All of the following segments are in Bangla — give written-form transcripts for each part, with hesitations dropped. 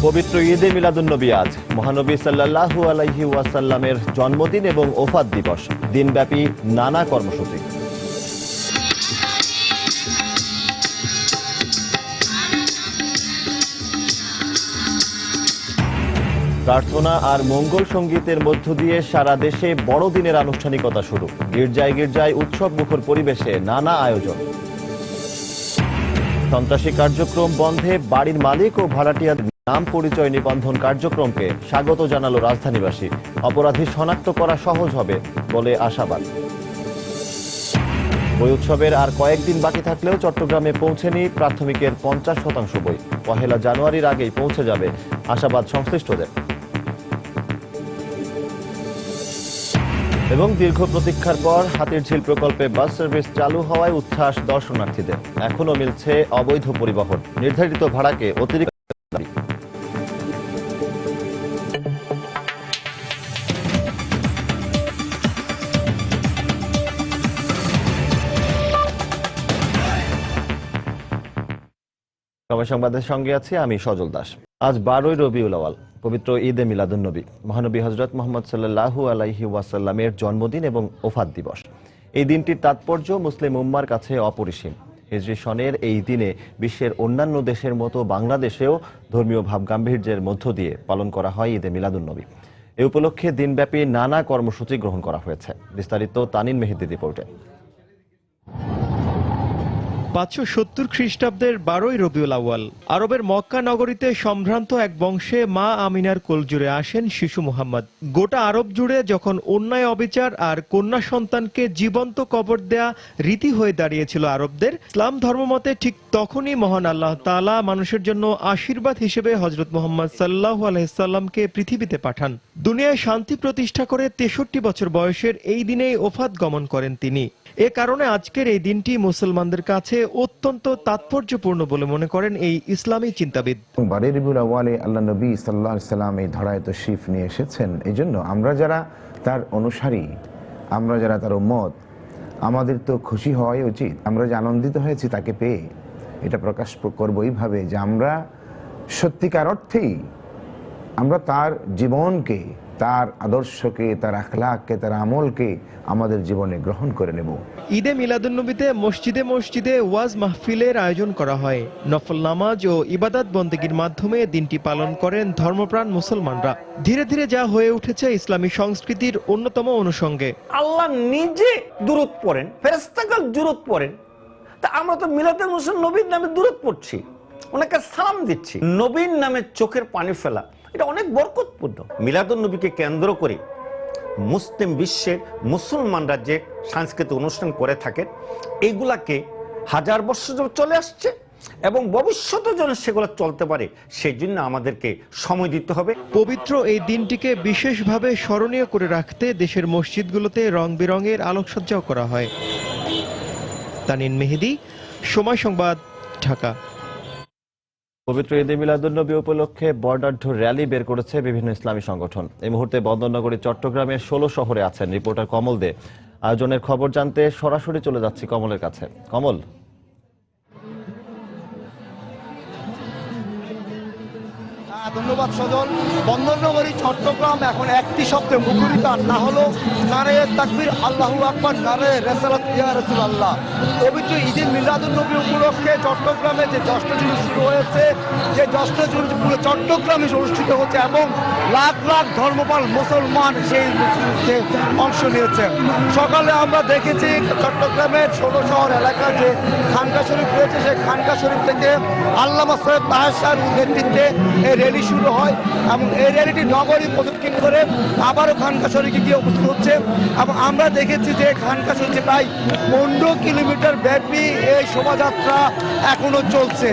পবিত্র ঈদে মিলাদুন্নবী আজ মহানবী সাল্লাল্লাহু আলাইহি ওয়াসাল্লামের জন্মদিন এবং ওফাত দিবস, দিনব্যাপী নানা কর্মসূচি। প্রার্থনা আর মঙ্গল সঙ্গীতের মধ্য দিয়ে সারা দেশে বড়দিনের আনুষ্ঠানিকতা শুরু। গির্জায় গির্জায় উৎসব মুখর পরিবেশে নানা আয়োজন। সন্ত্রাসী কার্যক্রম বন্ধে বাড়ির মালিক ও ভাড়াটিয়াদের নাম পরিচয় নিবন্ধন কার্যক্রমকে স্বাগত জানালো রাজধানীবাসী। অপরাধী শনাক্ত করা সহজ হবে বলে আশাবাদ। বই উৎসবের আর কয়েকদিন বাকি থাকলেও চট্টগ্রামে পৌঁছেনি প্রাথমিকের 50% বই। 1 জানুয়ারির আগেই পৌঁছে যাবে আশাবাদ সংশ্লিষ্টদের। এবং দীর্ঘ প্রতীক্ষার পর হাতিরঝিল প্রকল্পে বাস সার্ভিস চালু হওয়ায় উচ্ছ্বাস দর্শনার্থীদের। এখনো মিলছে অবৈধ পরিবহন, নির্ধারিত ভাড়াকে অতিরিক্ত দাবি। সময় সংবাদের সঙ্গে আছি আমি সজল দাস। আজ 12ই রবিউল আওয়াল, পবিত্র ঈদে মিলাদুন্নবী, মহানবী হযরত মুহাম্মদ সাল্লাল্লাহু আলাইহি ওয়াসাল্লামের জন্মদিন এবং ওফাত দিবস। এই দিনটির তাৎপর্য মুসলিম উম্মার কাছে অপরিসীম। হিজরি সনের এই দিনে বিশ্বের অন্যান্য দেশের মতো বাংলাদেশেও ধর্মীয় ভাবগাম্ভীর্যের মধ্য দিয়ে পালন করা হয় ঈদে মিলাদুন্নবী। এই উপলক্ষে দিনব্যাপী নানা কর্মসূচি গ্রহণ করা হয়েছে। বিস্তারিত তানিন মেহেদি রিপোর্টে। 570 খ্রিস্টাব্দের 12ই রবিউল আউয়াল আরবের মক্কা নগরীতে সম্ভ্রান্ত এক বংশে মা আমিনার কোল জুড়ে আসেন শিশু মুহাম্মদ। গোটা আরব জুড়ে যখন অন্যায় অবিচার আর কন্যা সন্তানকে জীবন্ত কবর দেয়া রীতি হয়ে দাঁড়িয়েছিল আরবদের, ইসলাম ধর্মমতে ঠিক তখনই মহান আল্লাহ তাআলা মানুষের জন্য আশীর্বাদ হিসেবে হযরত মুহাম্মদ সাল্লাল্লাহু আলাইহি সাল্লামকে পৃথিবীতে পাঠান। দুনিয়ায় শান্তি প্রতিষ্ঠা করে 63 বছর বয়সের এই দিনেই ওফাত গমন করেন তিনি। এ কারণে আজকের এই দিনটি মুসলমানদের কাছে অত্যন্ত তাৎপর্যপূর্ণ বলে মনে করেন এই ইসলামী চিন্তাবিদ। 12 রবিউল আউয়ালে আল্লাহ নবী সাল্লাল্লাহু আলাইহি সাল্লাম এই ধরায় তশরিফ নিয়ে এসেছেন। এই জন্য আমরা যারা তার অনুসারী, আমরা যারা তার উম্মত, আমাদের তো খুশি হওয়াই উচিত। আমরা যে আনন্দিত হয়েছি তাকে পেয়ে, এটা প্রকাশ করব এইভাবে যে আমরা সত্যিকার অর্থেই আমরা তার জীবনকে, তার আদর্শকে, তার আখলাককে, তার আমলকে আমাদের জীবনে গ্রহণ করে নেব। ঈদে মিলাদুন্নবীতে মসজিদে মসজিদে ওয়াজ মাহফিলের আয়োজন করা হয়। নফল নামাজ ও ইবাদত বন্দেগীর মাধ্যমে দিনটি পালন করেন ধর্মপ্রাণ মুসলমানরা। ধীরে ধীরে যা হয়ে উঠেছে ইসলামী সংস্কৃতির অন্যতম অনুষঙ্গে। আল্লাহ নিজে দুরূদ পড়েন, ফেরেশতাগণ দুরূদ পড়েন, তা আমরা তো মিলাদুন নবীর নামে দুরূদ পড়ছি, ওনাকে সালাম দিচ্ছি। নবীর নামে চোখের পানি ফেলা, এটা অনেক বরকতপূর্ণ। মিলাদুন নবীকে কেন্দ্র করে মুসলিম বিশ্বের মুসলমানরা যে সাংস্কৃতিক অনুষ্ঠান করে থাকেন, এইগুলাকে হাজার বছর চলে আসছে এবং ভবিষ্যতের জন্য সেগুলো চলতে পারে, সেই জন্য আমাদেরকে সময় দিতে হবে। পবিত্র এই দিনটিকে বিশেষভাবে স্মরণীয় করে রাখতে দেশের মসজিদগুলোতে রং বেরঙের আলোকসজ্জাও করা হয়। তানিন মেহেদি, সময় সংবাদ, ঢাকা। পবিত্র ঈদে মিলাদুন্নবী উপলক্ষে বর্ডাঢ্য র্যালি বের করেছে বিভিন্ন ইসলামী সংগঠন। এই মুহূর্তে বন্দরনগরী চট্টগ্রামের 16 শহরে আছেন রিপোর্টার কমল দে। আয়োজনের খবর জানতে সরাসরি চলে যাচ্ছি কমলের কাছে। কমল, ধন্যবাদ সজল। বন্দরনগরী চট্টগ্রাম এখন একটি শব্দে মুখরিত, না হলো নারায়ে তাকবীর, আল্লাহু আকবার, নারায়ে রিসালাত ইয়া রাসূলুল্লাহ। পবিত্র ঈদে মিলাদুন্নবী উপলক্ষে চট্টগ্রামে যে জশ্ন জুলুস শুরু হয়েছে, যে জশ্ন জুলুস পুরো চট্টগ্রামে অনুষ্ঠিত হচ্ছে এবং লাখ লাখ ধর্মপাল মুসলমান সেই জুলুসে অংশ নিয়েছেন। সকালে আমরা দেখেছি চট্টগ্রামের 16 শহর এলাকার যে খানকা শরীফ রয়েছে, সেই খানকা শরীফ থেকে আল্লামা সৈয়দ তাহের সাহেবের নেতৃত্বে এই র্যালি শুরু হয় এবং এই র্যালিটি নগরী প্রদক্ষিণ করে আবারও খানকা শরীফে গিয়ে উপস্থিত হচ্ছে এবং আমরা দেখেছি যে খানকা শরীফে প্রায় 15 কিলোমিটার ব্যাপী এই শোভাযাত্রা এখনো চলছে।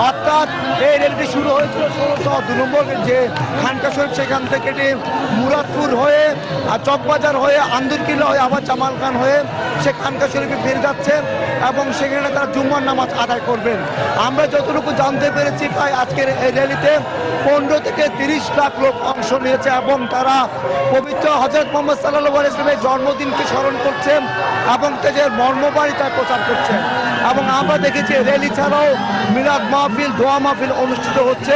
অর্থাৎ এই র্যালিটি শুরু হয়েছিল 1602 নম্বর যে খানকা শরীফ, সেখান থেকে মুরাদপুর হয়ে আর চকবাজার হয়ে আন্দরকিল্লা হয়ে আবার জামাল খান হয়ে সে খানকা শরীফে ফিরে যাচ্ছে এবং সেখানে তারা জুম্মার নামাজ আদায় করবেন। আমরা যতটুকু জানতে পেরেছি প্রায় আজকের এই র্যালিতে 15 থেকে 30 লাখ লোক অংশ নিয়েছে এবং তারা পবিত্র হযরত মুহাম্মদ সাল্লাল্লাহু আলাইহি ওয়াসাল্লামের জন্মদিনকে স্মরণ করছেন এবং তাদের মর্মবাণী তার প্রচার করছেন। এবং আমরা দেখেছি র্যালি ছাড়াও মিলাদ মাহফিল, দোয়া মাহফিল অনুষ্ঠিত হচ্ছে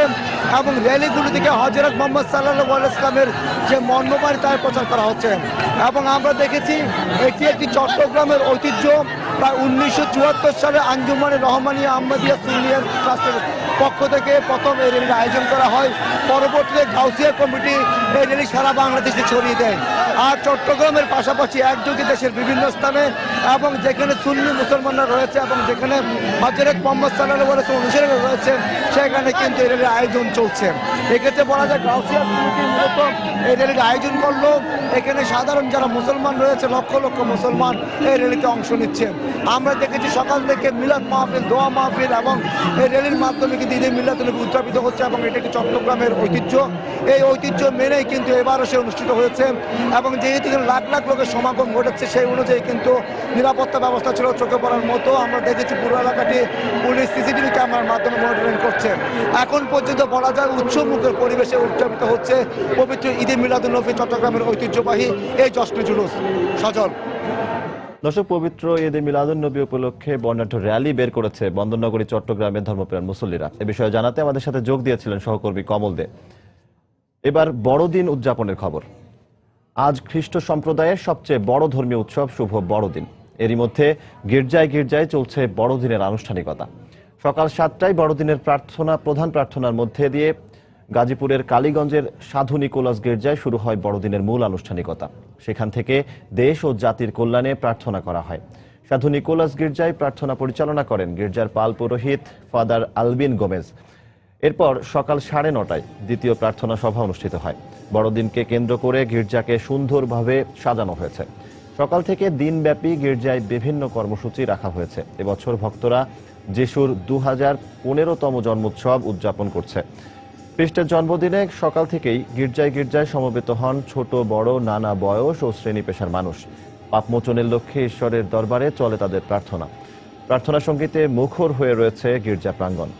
এবং র্যালিগুলো থেকে হযরত মুহাম্মদ সাল্লাল্লাহু আলাইহি ওয়াসাল্লামের যে মর্মবাণী তার প্রচার করা হচ্ছে। এবং আমরা দেখেছি এটি একটি চট্টগ্রামের ঐতিহ্য। প্রায় 1974 সালে আঞ্জুমানে রহমানিয়া আহমদিয়া সুন্নিয়া ট্রাস্টের পক্ষ থেকে প্রথম এই র্যালির আয়োজন করা হয়। পরবর্তীতে গাউসিয়া কমিটি এই র্যালি সারা বাংলাদেশে ছড়িয়ে দেয়। আর চট্টগ্রামের পাশাপাশি একযোগে দেশের বিভিন্ন স্থানে এবং যেখানে সুন্নি মুসলমানরা রয়েছে এবং যেখানে হযরত মুহাম্মদ সাল্লাল্লাহু আলাইহি ওয়াসাল্লাম অনুসারীরা রয়েছে সেখানে কিন্তু এই র্যালির আয়োজন চলছে। এক্ষেত্রে বলা যায় গাউসিয়া কমিটি মূলত এই র্যালির আয়োজন করলো। এখানে সাধারণ যারা মুসলমান রয়েছে লক্ষ লক্ষ মুসলমান এই র্যালিতে অংশ নিচ্ছেন। আমরা দেখেছি সকাল থেকে মিলাদ মাহফিল, দোয়া মাহফিল এবং এই র্যালির মাধ্যমে কিন্তু ঈদে মিলাদুন্নবী উদযাপিত হচ্ছে এবং এটা একটি চট্টগ্রামের ঐতিহ্য। এই ঐতিহ্য মেনেই কিন্তু এবারও সে অনুষ্ঠিত হয়েছে এবং যেহেতু লাখ লাখ লোকের সমাগম ঘটেছে সেই অনুযায়ী কিন্তু নিরাপত্তা ব্যবস্থা ছিল চোখে পড়ার মতো। আমরা দেখেছি পুরো এলাকাটি পুলিশ সিসিটিভি ক্যামেরার মাধ্যমে মনিটরিং করছে। এখন পর্যন্ত বলা যায় উৎসবমুখর পরিবেশে উদযাপিত হচ্ছে পবিত্র ঈদে মিলাদুন্নবী চট্টগ্রামের ঐতিহ্যবাহী এই জশ্নে জুলুস। সজল। দর্শক, পবিত্র ঈদে মিলাদুন্নবী উপলক্ষে বর্ণাঢ্য র্যালি বের করেছে বন্দরনগরী চট্টগ্রামের ধর্মপ্রাণ মুসল্লিরা। এ বিষয়ে জানাতে আমাদের সাথে যোগ দিয়েছিলেন সহকর্মী কমল দে। এবার বড়দিন উদযাপনের খবর। আজ খ্রিস্ট সম্প্রদায়ের সবচেয়ে বড় ধর্মীয় উৎসব শুভ বড়দিন। এরই মধ্যে গির্জায় গির্জায় চলছে বড়দিনের আনুষ্ঠানিকতা। সকাল 7টায় বড়দিনের প্রধান প্রার্থনার মধ্যে দিয়ে গাজীপুরের কালীগঞ্জের সাধু নিকোলাস গির্জায় শুরু হয় বড়দিনের মূল আনুষ্ঠানিকতা। সেখান থেকে দেশ ও জাতির কল্যাণে প্রার্থনা করা হয়। সাধু নিকোলাস গির্জায় প্রার্থনা পরিচালনা করেন গির্জার পাল পুরোহিত ফাদার আলবিন গোমেজ। এরপর সকাল 9:30টায় দ্বিতীয় প্রার্থনা সভা অনুষ্ঠিত হয়। বড়দিনকে কেন্দ্র করে গির্জাকে সুন্দরভাবে সাজানো হয়েছে। সকাল থেকে দিনব্যাপী গির্জায় বিভিন্ন কর্মসূচি রাখা হয়েছে। এবছর ভক্তরা যিশুর 2015তম জন্মোৎসব উদযাপন করছে। খ্রিস্টের জন্মদিনে সকাল থেকেই গির্জায় গির্জায় সমবেত হন ছোট বড় নানা বয়স ও শ্রেণী পেশার মানুষ। পাপমোচনের লক্ষ্যে ঈশ্বরের দরবারে চলে তাদের প্রার্থনা। প্রার্থনা সঙ্গীতে মুখর হয়ে রয়েছে গির্জা প্রাঙ্গণ।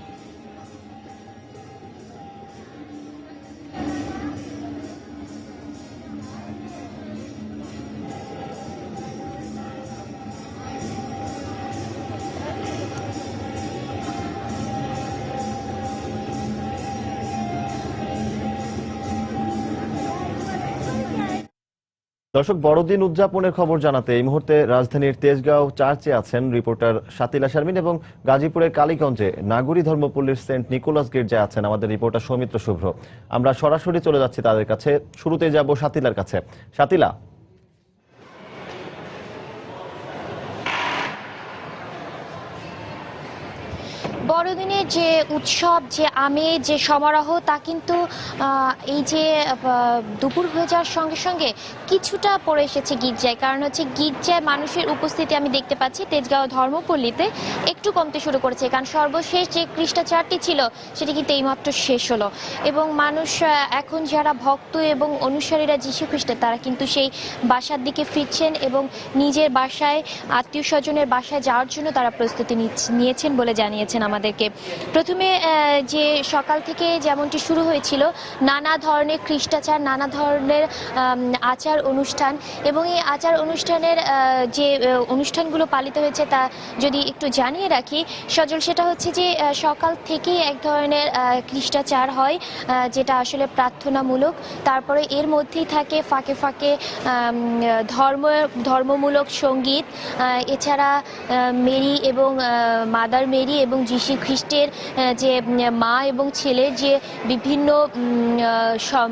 দর্শক, বড়দিন উদযাপনের খবর জানাতে এই মুহূর্তে রাজধানীর তেজগাঁও চার্চে আছেন রিপোর্টার শাতিলা শারমিন এবং গাজীপুরের কালীগঞ্জে নাগরী ধর্মপল্লীর সেন্ট নিকোলাস গির্জায় আছেন আমাদের রিপোর্টার সৌমিত্র শুভ্র। আমরা সরাসরি চলে যাচ্ছি তাদের কাছে। শুরুতে যাব শাতিলার কাছে। শাতিলা, বড়দিনের যে উৎসব, যে আমেজ, যে সমারোহ তা কিন্তু এই যে দুপুর হয়ে যাওয়ার সঙ্গে সঙ্গে কিছুটা পড়ে এসেছে গির্জায়। কারণ হচ্ছে গির্জায় মানুষের উপস্থিতি আমি দেখতে পাচ্ছি তেজগাঁও ধর্মপল্লীতে একটু কমতে শুরু করেছে। কারণ সর্বশেষ যে খ্রিস্টাচারটি ছিল সেটি কিন্তু এইমাত্র শেষ হলো এবং মানুষ এখন যারা ভক্ত এবং অনুসারীরা যীশু খ্রিস্টের তারা কিন্তু সেই বাসার দিকে ফিরছেন এবং নিজের বাসায় আত্মীয় স্বজনের বাসায় যাওয়ার জন্য তারা প্রস্তুতি নিয়েছেন বলে জানিয়েছেন আমাদেরকে। প্রথমে যে সকাল থেকে যেমনটি শুরু হয়েছিল নানা ধরনের খ্রিস্টাচার, নানা ধরনের আচার অনুষ্ঠান এবং এই আচার অনুষ্ঠানের যে অনুষ্ঠানগুলো পালিত হয়েছে তা যদি একটু জানিয়ে রাখি সজল, সেটা হচ্ছে যে সকাল থেকেই এক ধরনের খ্রিস্টাচার হয় যেটা আসলে প্রার্থনামূলক। তারপরে এর মধ্যেই থাকে ফাঁকে ফাঁকে ধর্মমূলক সঙ্গীত। এছাড়া মেরি এবং মাদার মেরি এবং যীশু খ্রিস্টের যে মা এবং ছেলের যে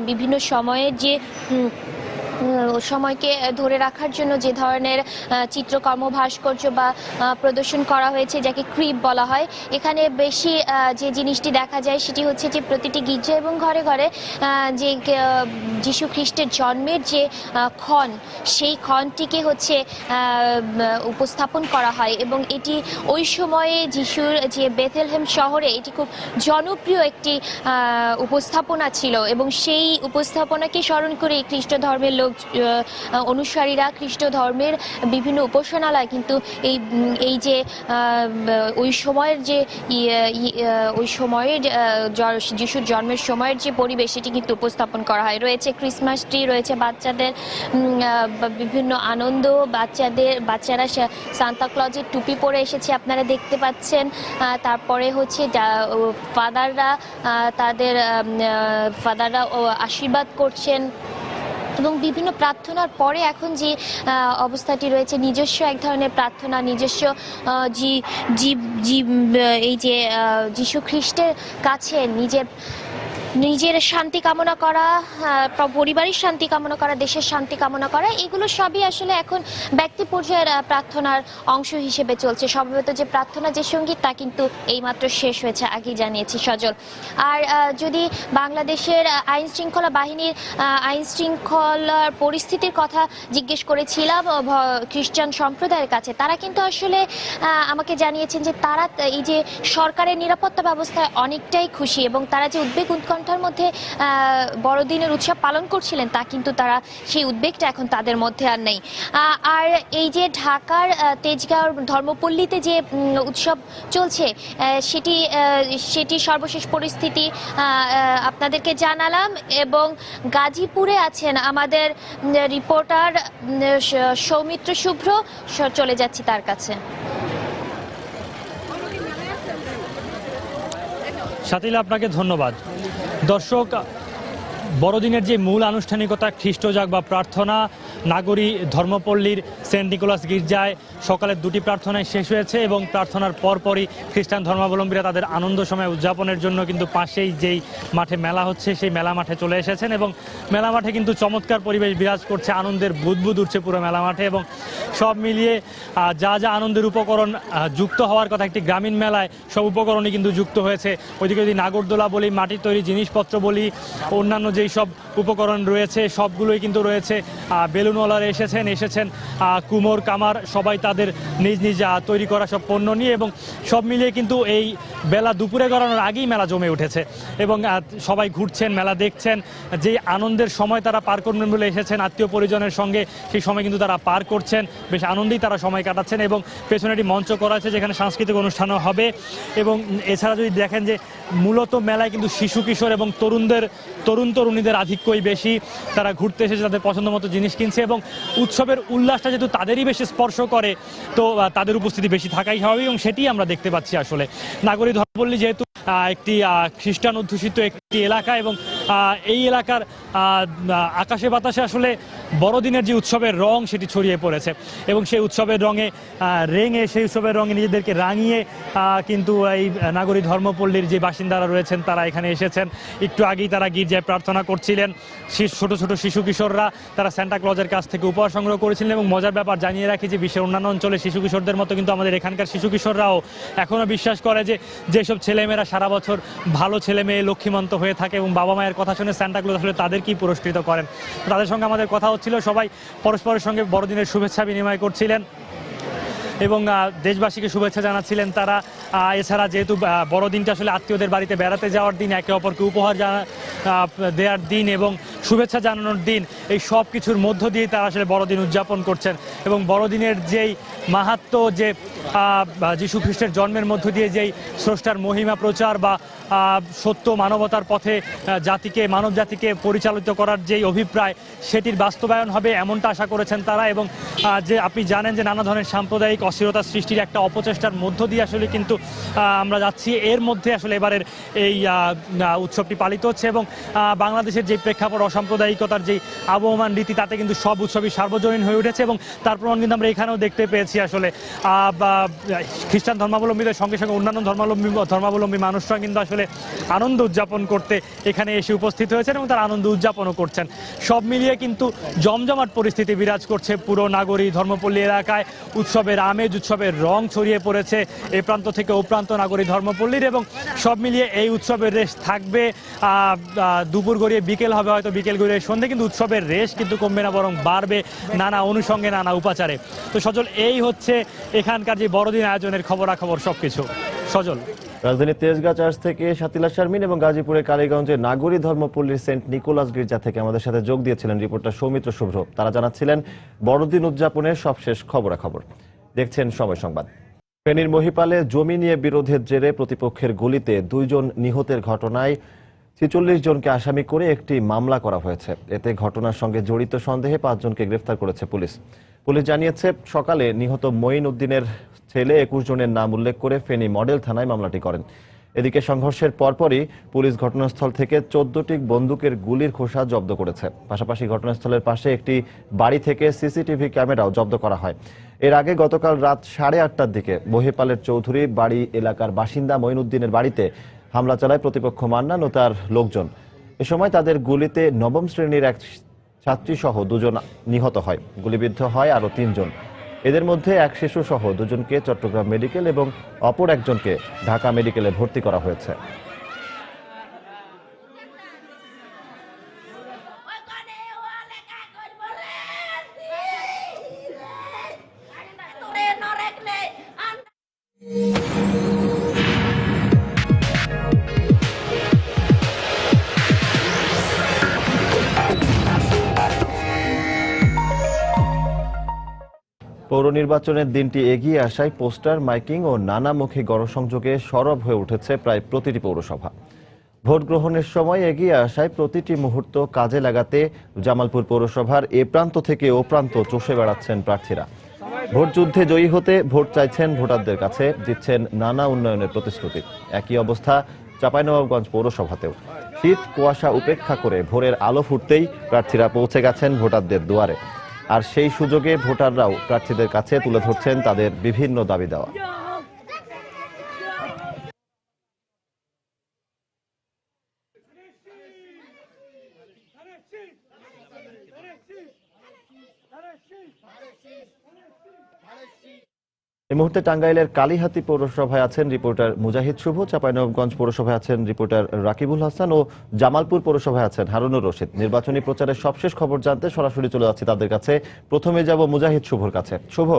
বিভিন্ন সময়ের যে সময়কে ধরে রাখার জন্য যে ধরনের চিত্রকর্ম, ভাস্কর্য বা প্রদর্শন করা হয়েছে যাকে ক্রিপ বলা হয়, এখানে বেশি যে জিনিসটি দেখা যায় সেটি হচ্ছে যে প্রতিটি গির্জা এবং ঘরে ঘরে যে যীশু খ্রিস্টের জন্মের যে ক্ষণ, সেই ক্ষণটিকে হচ্ছে উপস্থাপন করা হয় এবং এটি ওই সময়ে যিশুর যে বেথলেহেম শহরে এটি খুব জনপ্রিয় একটি উপস্থাপনা ছিল এবং সেই উপস্থাপনাকে স্মরণ করে খ্রিস্ট ধর্মের অনুসারীরা খ্রিস্ট ধর্মের বিভিন্ন উপাসনালয় কিন্তু এই যে ওই সময়ের যে ওই সময়ের যিশুর জন্মের সময়ের যে পরিবেশ সেটি কিন্তু উপস্থাপন করা হয়। রয়েছে ক্রিসমাস ট্রি, রয়েছে বাচ্চাদের বিভিন্ন আনন্দ, বাচ্চারা সান্তা ক্লজের টুপি পরে এসেছে আপনারা দেখতে পাচ্ছেন। তারপরে হচ্ছে ফাদাররা আশীর্বাদ করছেন এবং বিভিন্ন প্রার্থনার পরে এখন যে অবস্থাটি রয়েছে নিজস্ব এক ধরনের প্রার্থনা, নিজস্ব এই যে যীশু খ্রিস্টের কাছে নিজের শান্তি কামনা করা, পরিবারের শান্তি কামনা করা, দেশের শান্তি কামনা করা, এগুলো সবই আসলে এখন ব্যক্তি পর্যায়ের প্রার্থনার অংশ হিসেবে চলছে। সম্ভবত যে প্রার্থনা যে সঙ্গীত তা কিন্তু এইমাত্র শেষ হয়েছে, আগেই জানিয়েছি সজল। আর যদি বাংলাদেশের আইন শৃঙ্খলা বাহিনীর আইন শৃঙ্খলার পরিস্থিতির কথা জিজ্ঞেস করেছিলাম খ্রিস্টান সম্প্রদায়ের কাছে, তারা কিন্তু আসলে আমাকে জানিয়েছেন যে তারা এই যে সরকারের নিরাপত্তা ব্যবস্থায় অনেকটাই খুশি এবং তারা যে উদ্বেগ উৎকণ্ঠার মধ্যে বড়দিনের উৎসব পালন করছিলেন তা কিন্তু তারা সেই উদ্বেগটা এখন তাদের মধ্যে আর নেই। আর এই যে ঢাকার তেজগাঁও ধর্মপল্লীতে যে উৎসব চলছে সেটি সর্বশেষ পরিস্থিতি আপনাদেরকে জানালাম এবং গাজীপুরে আছেন আমাদের রিপোর্টার সৌমিত্র শুভ্র, চলে যাচ্ছি তার কাছে। শাতিলা, আপনাকে ধন্যবাদ। দর্শক, বড়দিনের যে মূল আনুষ্ঠানিকতা খ্রিস্টজাগ বা প্রার্থনা নাগরী ধর্মপল্লীর সেন্ট নিকোলাস গির্জায় সকালের দুটি প্রার্থনায় শেষ হয়েছে এবং প্রার্থনার পরপরই খ্রিস্টান ধর্মাবলম্বীরা তাদের আনন্দ সময় উদযাপনের জন্য কিন্তু পাশেই যেই মাঠে মেলা হচ্ছে সেই মেলা মাঠে চলে এসেছেন এবং মেলা মাঠে কিন্তু চমৎকার পরিবেশ বিরাজ করছে, আনন্দের বুদবুদ উঠছে পুরো মেলা মাঠে এবং সব মিলিয়ে যা আনন্দের উপকরণ যুক্ত হওয়ার কথা একটি গ্রামীণ মেলায় সব উপকরণই কিন্তু যুক্ত হয়েছে। ওইদিকে যদি নাগরদোলা বলি, মাটির তৈরি জিনিসপত্র বলি, অন্যান্য যেই সব উপকরণ রয়েছে সবগুলোই কিন্তু রয়েছে। বেলুনওয়ালারা এসেছেন কুমোর কামার সবাই তাদের নিজ নিজ তৈরি করা সব পণ্য নিয়ে এবং সব মিলিয়ে কিন্তু এই বেলা দুপুরে গড়ানোর আগেই মেলা জমে উঠেছে এবং সবাই ঘুরছেন, মেলা দেখছেন। যেই আনন্দের সময় তারা পার করবেন বলে এসেছেন আত্মীয় পরিজনের সঙ্গে, সেই সময় কিন্তু তারা পার করছেন, বেশ আনন্দেই তারা সময় কাটাচ্ছেন এবং পেছনে একটি মঞ্চ করা আছে যেখানে সাংস্কৃতিক অনুষ্ঠানও হবে। এবং এছাড়া যদি দেখেন যে মূলত মেলায় কিন্তু শিশু কিশোর এবং তরুণীদের আধিক্যই বেশি, তারা ঘুরতে এসেছে, তাদের পছন্দ মতো জিনিস কিনছে এবং উৎসবের উল্লাসটা যেহেতু তাদেরই বেশি স্পর্শ করে তো তাদের উপস্থিতি বেশি থাকাই স্বাভাবিক এবং সেটিই আমরা দেখতে পাচ্ছি। আসলে নাগরী ধর্মপল্লী যেহেতু একটি খ্রিস্টান অধ্যুষিত একটি এলাকা এবং এই এলাকার আকাশে বাতাসে আসলে বড়দিনের যে উৎসবের রং সেটি ছড়িয়ে পড়েছে এবং সেই উৎসবের রঙে নিজেদেরকে রাঙিয়ে কিন্তু এই নাগরী ধর্মপল্লীর যে বাসিন্দারা রয়েছেন তারা এখানে এসেছেন। একটু আগেই তারা গির্জায় প্রার্থনা করছিলেন। ছোট ছোট শিশু কিশোররা তারা সান্তা ক্লজের কাছ থেকে উপহার সংগ্রহ করেছিলেন এবং মজার ব্যাপার জানিয়ে রাখি যে বিশ্বের অন্যান্য অঞ্চলে শিশু কিশোরদের মতো কিন্তু আমাদের এখানকার শিশু কিশোররাও এখনও বিশ্বাস করে যে যেসব ছেলেমেয়েরা সারা বছর ভালো ছেলে মেয়ে লক্ষ্মীমন্ত হয়ে থাকে এবং বাবা মায়ের কথা শুনে সান্তা ক্লজ আসলে তাদেরকেই পুরস্কৃত করেন। তাদের সঙ্গে আমাদের কথা হচ্ছিল, সবাই পরস্পরের সঙ্গে বড়দিনের শুভেচ্ছা বিনিময় করছিলেন এবং দেশবাসীকে শুভেচ্ছা জানাচ্ছিলেন তারা। এছাড়া যেহেতু বড়দিনটা আসলে আত্মীয়দের বাড়িতে বেড়াতে যাওয়ার দিন, একে অপরকে উপহার দেওয়ার দিন এবং শুভেচ্ছা জানানোর দিন, এই সব কিছুর মধ্য দিয়ে তারা আসলে বড়দিন উদযাপন করছেন এবং বড়দিনের যেই মাহাত্ম্য, যে যীশু খ্রিস্টের জন্মের মধ্য দিয়ে যেই স্রষ্টার মহিমা প্রচার বা সত্য মানবতার পথে মানব জাতিকে পরিচালিত করার যেই অভিপ্রায় সেটির বাস্তবায়ন হবে এমনটা আশা করেছেন তারা। এবং যে আপনি জানেন যে নানা ধরনের সাম্প্রদায়িক অস্থিরতা সৃষ্টির একটা অপচেষ্টার মধ্য দিয়ে আসলে কিন্তু আমরা যাচ্ছি, এর মধ্যে আসলে এবারের এই উৎসবটি পালিত হচ্ছে এবং বাংলাদেশের যে প্রেক্ষাপট অসাম্প্রদায়িকতার যেই আবহমান রীতি তাতে কিন্তু সব উৎসবই সার্বজনীন হয়ে উঠেছে এবং তার প্রমাণ কিন্তু আমরা এখানেও দেখতে পেয়েছি। আসলে খ্রিস্টান ধর্মাবলম্বীদের সঙ্গে সঙ্গে অন্যান্য ধর্মাবলম্বী মানুষরা কিন্তু আসলে আনন্দ উদযাপন করতে এখানে এসে উপস্থিত হয়েছেন এবং তারা আনন্দ উদযাপনও করছেন। সব মিলিয়ে কিন্তু জমজমাট পরিস্থিতি বিরাজ করছে পুরো নাগরী ধর্মপল্লী এলাকায়। উৎসবের আমেজ, উৎসবের রং ছড়িয়ে পড়েছে এ প্রান্ত থেকে ও প্রান্ত নাগরী ধর্মপল্লীর এবং সব মিলিয়ে এই উৎসবের রেশ থাকবে। দুপুর গড়িয়ে বিকেল হবে, হয়তো বিকেল গড়িয়ে সন্ধ্যে, কিন্তু উৎসবের রেশ কিন্তু কমবে না, বরং বাড়বে নানা অনুষঙ্গে নানা উপাচারে। তো সজল, এই হচ্ছে এখানকার যে বড়দিন আয়োজনের খবরাখবর সবকিছু। সজল। রাজধানীর তেজগাঁ চার্চ থেকে শাতিলা শারমিন এবং গাজীপুরের কালীগঞ্জের নাগরী ধর্মপল্লীর সেন্ট নিকোলাস গির্জা থেকে আমাদের সাথে যোগ দিয়েছিলেন রিপোর্টার সৌমিত্র শুভ্র। তারা জানাচ্ছিলেন বড়দিন উদযাপনের সবশেষ খবরাখবর। দেখছেন সময় সংবাদ। ফেনীর মহিপালে জমি নিয়ে বিরোধের জেরে প্রতিপক্ষের গুলিতে 2 জন নিহতের ঘটনায় 46 জনকে আসামি করে একটি মামলা করা হয়েছে। এতে ঘটনার সঙ্গে জড়িত সন্দেহে 5 জনকে গ্রেফতার করেছে পুলিশ। পুলিশ জানিয়েছে সকালে নিহত মঈন উদ্দিনের ছেলে 21 জনের নাম উল্লেখ করে ফেনী মডেল থানায় মামলাটি করেন। এদিকে সংঘর্ষের পরপরই পুলিশ ঘটনাস্থল থেকে 14টি বন্দুকের গুলির খোসা জব্দ করেছে। পাশাপাশি ঘটনাস্থলের পাশে একটি বাড়ি থেকে সিসিটিভি ক্যামেরাও জব্দ করা হয়। এর আগে গতকাল রাত 8:30টার দিকে মহিপালের চৌধুরী বাড়ি এলাকার বাসিন্দা মঈন উদ্দিনের বাড়িতে হামলা চালায় প্রতিপক্ষ মান্নান ও তার লোকজন। এ সময় তাদের গুলিতে 9ম শ্রেণীর এক ছাত্রী সহ 2 জন নিহত হয়। গুলিবিদ্ধ হয় আরও 3 জন। এদের মধ্যে এক শিশু সহ 2 জনকে চট্টগ্রাম মেডিকেল এবং অপর একজনকে ঢাকা মেডিকেলে ভর্তি করা হয়েছে। পৌর নির্বাচনের দিনটি এগিয়ে আসায় পোস্টার, মাইকিং ও নানামুখী গণসংযোগে সরব হয়ে উঠেছে প্রায় প্রতিটি পৌরসভা। ভোট গ্রহণের সময় এগিয়ে আসায় প্রতিটি মুহূর্ত কাজে লাগাতে জামালপুর পৌরসভার এ প্রান্ত থেকে ও প্রান্ত চষে বেড়াচ্ছেন প্রার্থীরা। ভোট যুদ্ধে জয়ী হতে ভোট চাইছেন ভোটারদের কাছে, দিচ্ছেন নানা উন্নয়নের প্রতিশ্রুতি। একই অবস্থা চাঁপাইনবাবগঞ্জ পৌরসভাতেও। শীত কুয়াশা উপেক্ষা করে ভোরের আলো ফুটতেই প্রার্থীরা পৌঁছে গেছেন ভোটারদের দুয়ারে। আর সেই সুযোগে ভোটাররাও প্রার্থীদের কাছে তুলে ধরছেন তাদের বিভিন্ন দাবি দেওয়া। এই মুহূর্তে টাঙ্গাইলের কালিহাতী পৌরসভায় আছেন রিপোর্টার মুজাহিদ শুভ, চাঁপাইনবাবগঞ্জ পৌরসভায় আছেন রিপোর্টার রাকিবুল হাসান ও জামালপুর পৌরসভায় আছেন হারুনুর রশিদ। নির্বাচনী প্রচারের সবশেষ খবর জানতে সরাসরি চলে যাচ্ছি তাদের কাছে। প্রথমে যাব মুজাহিদ শুভর কাছে। শুভ,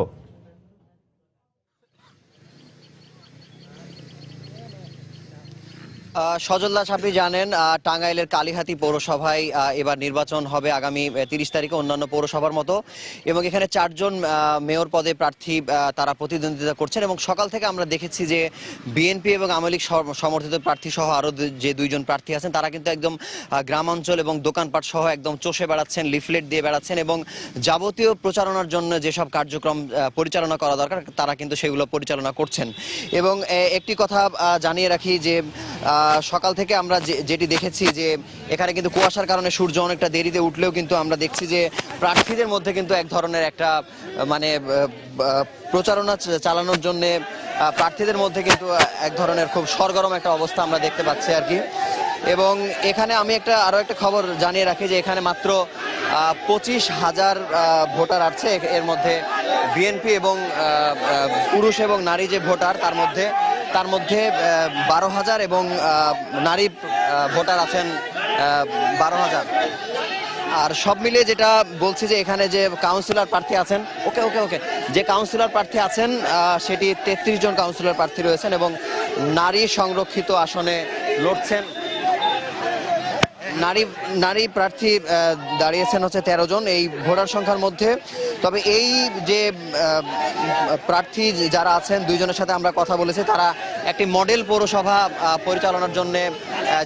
সজল দাস, আপনি জানেন টাঙ্গাইলের কালিহাতী পৌরসভায় এবার নির্বাচন হবে আগামী 30 তারিখে অন্যান্য পৌরসভার মতো, এবং এখানে 4 জন মেয়র পদে প্রার্থী তারা প্রতিদ্বন্দ্বিতা করছেন। এবং সকাল থেকে আমরা দেখেছি যে বিএনপি এবং আওয়ামী লীগ সমর্থিত প্রার্থী সহ আরও যে 2 জন প্রার্থী আছেন তারা কিন্তু একদম গ্রামাঞ্চল এবং দোকানপাট সহ একদম চষে বেড়াচ্ছেন, লিফলেট দিয়ে বেড়াচ্ছেন এবং যাবতীয় প্রচারণার জন্য যেসব কার্যক্রম পরিচালনা করা দরকার তারা কিন্তু সেগুলো পরিচালনা করছেন। এবং একটি কথা জানিয়ে রাখি যে সকাল থেকে আমরা যেটি দেখেছি যে এখানে কিন্তু কুয়াশার কারণে সূর্য অনেকটা দেরিতে উঠলেও কিন্তু আমরা দেখছি যে প্রার্থীদের মধ্যে কিন্তু এক ধরনের একটা মানে প্রচারণা চালানোর জন্য প্রার্থীদের মধ্যে কিন্তু এক ধরনের খুব সরগরম একটা অবস্থা আমরা দেখতে পাচ্ছি আর কি। এবং এখানে আমি আরো একটা খবর জানিয়ে রাখি যে এখানে মাত্র 25,000 ভোটার আছে। এর মধ্যে বিএনপি এবং পুরুষ এবং নারী যে ভোটার তার মধ্যে 12,000 এবং নারী ভোটার আছেন 12,000। আর সব মিলিয়ে যেটা বলছি যে এখানে যে কাউন্সিলর প্রার্থী আছেন যে কাউন্সিলর প্রার্থী আছেন সেটি 33 জন কাউন্সিলর প্রার্থী রয়েছেন এবং নারী সংরক্ষিত আসনে লড়ছেন। নারী প্রার্থী দাঁড়িয়েছেন হচ্ছে 13 জন এই ভোটার সংখ্যার মধ্যে। তবে এই যে প্রার্থী যারা আছেন 2 জনের সাথে আমরা কথা বলেছি, তারা একটি মডেল পৌরসভা পরিচালনার জন্য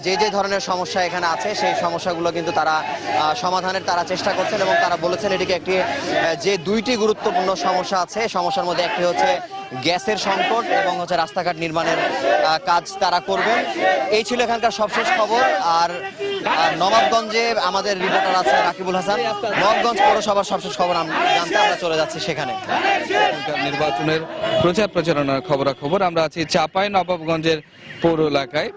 যে ধরনের সমস্যা এখানে আছে সেই সমস্যাগুলো কিন্তু তারা সমাধানের চেষ্টা করছেন এবং তারা বলেছেন এটিকে একটি যে 2টি গুরুত্বপূর্ণ সমস্যা আছে, সমস্যার মধ্যে একটি হচ্ছে গ্যাসের সংকট এবং হচ্ছে রাস্তাঘাট নির্মাণের কাজ তারা করবেন। এই ছিল এখানকার সবশেষ খবর। আর নবাবগঞ্জে আমাদের রিপোর্টার আছে রাকিবুল হাসান। নবাবগঞ্জ পৌরসভার সবশেষ খবর জানতে আমরা চলে যাচ্ছি সেখানে। নির্বাচনের প্রচারণার খবরাখবর আমরা আছি চাঁপাইনবাবগঞ্জের পৌর এলাকায়।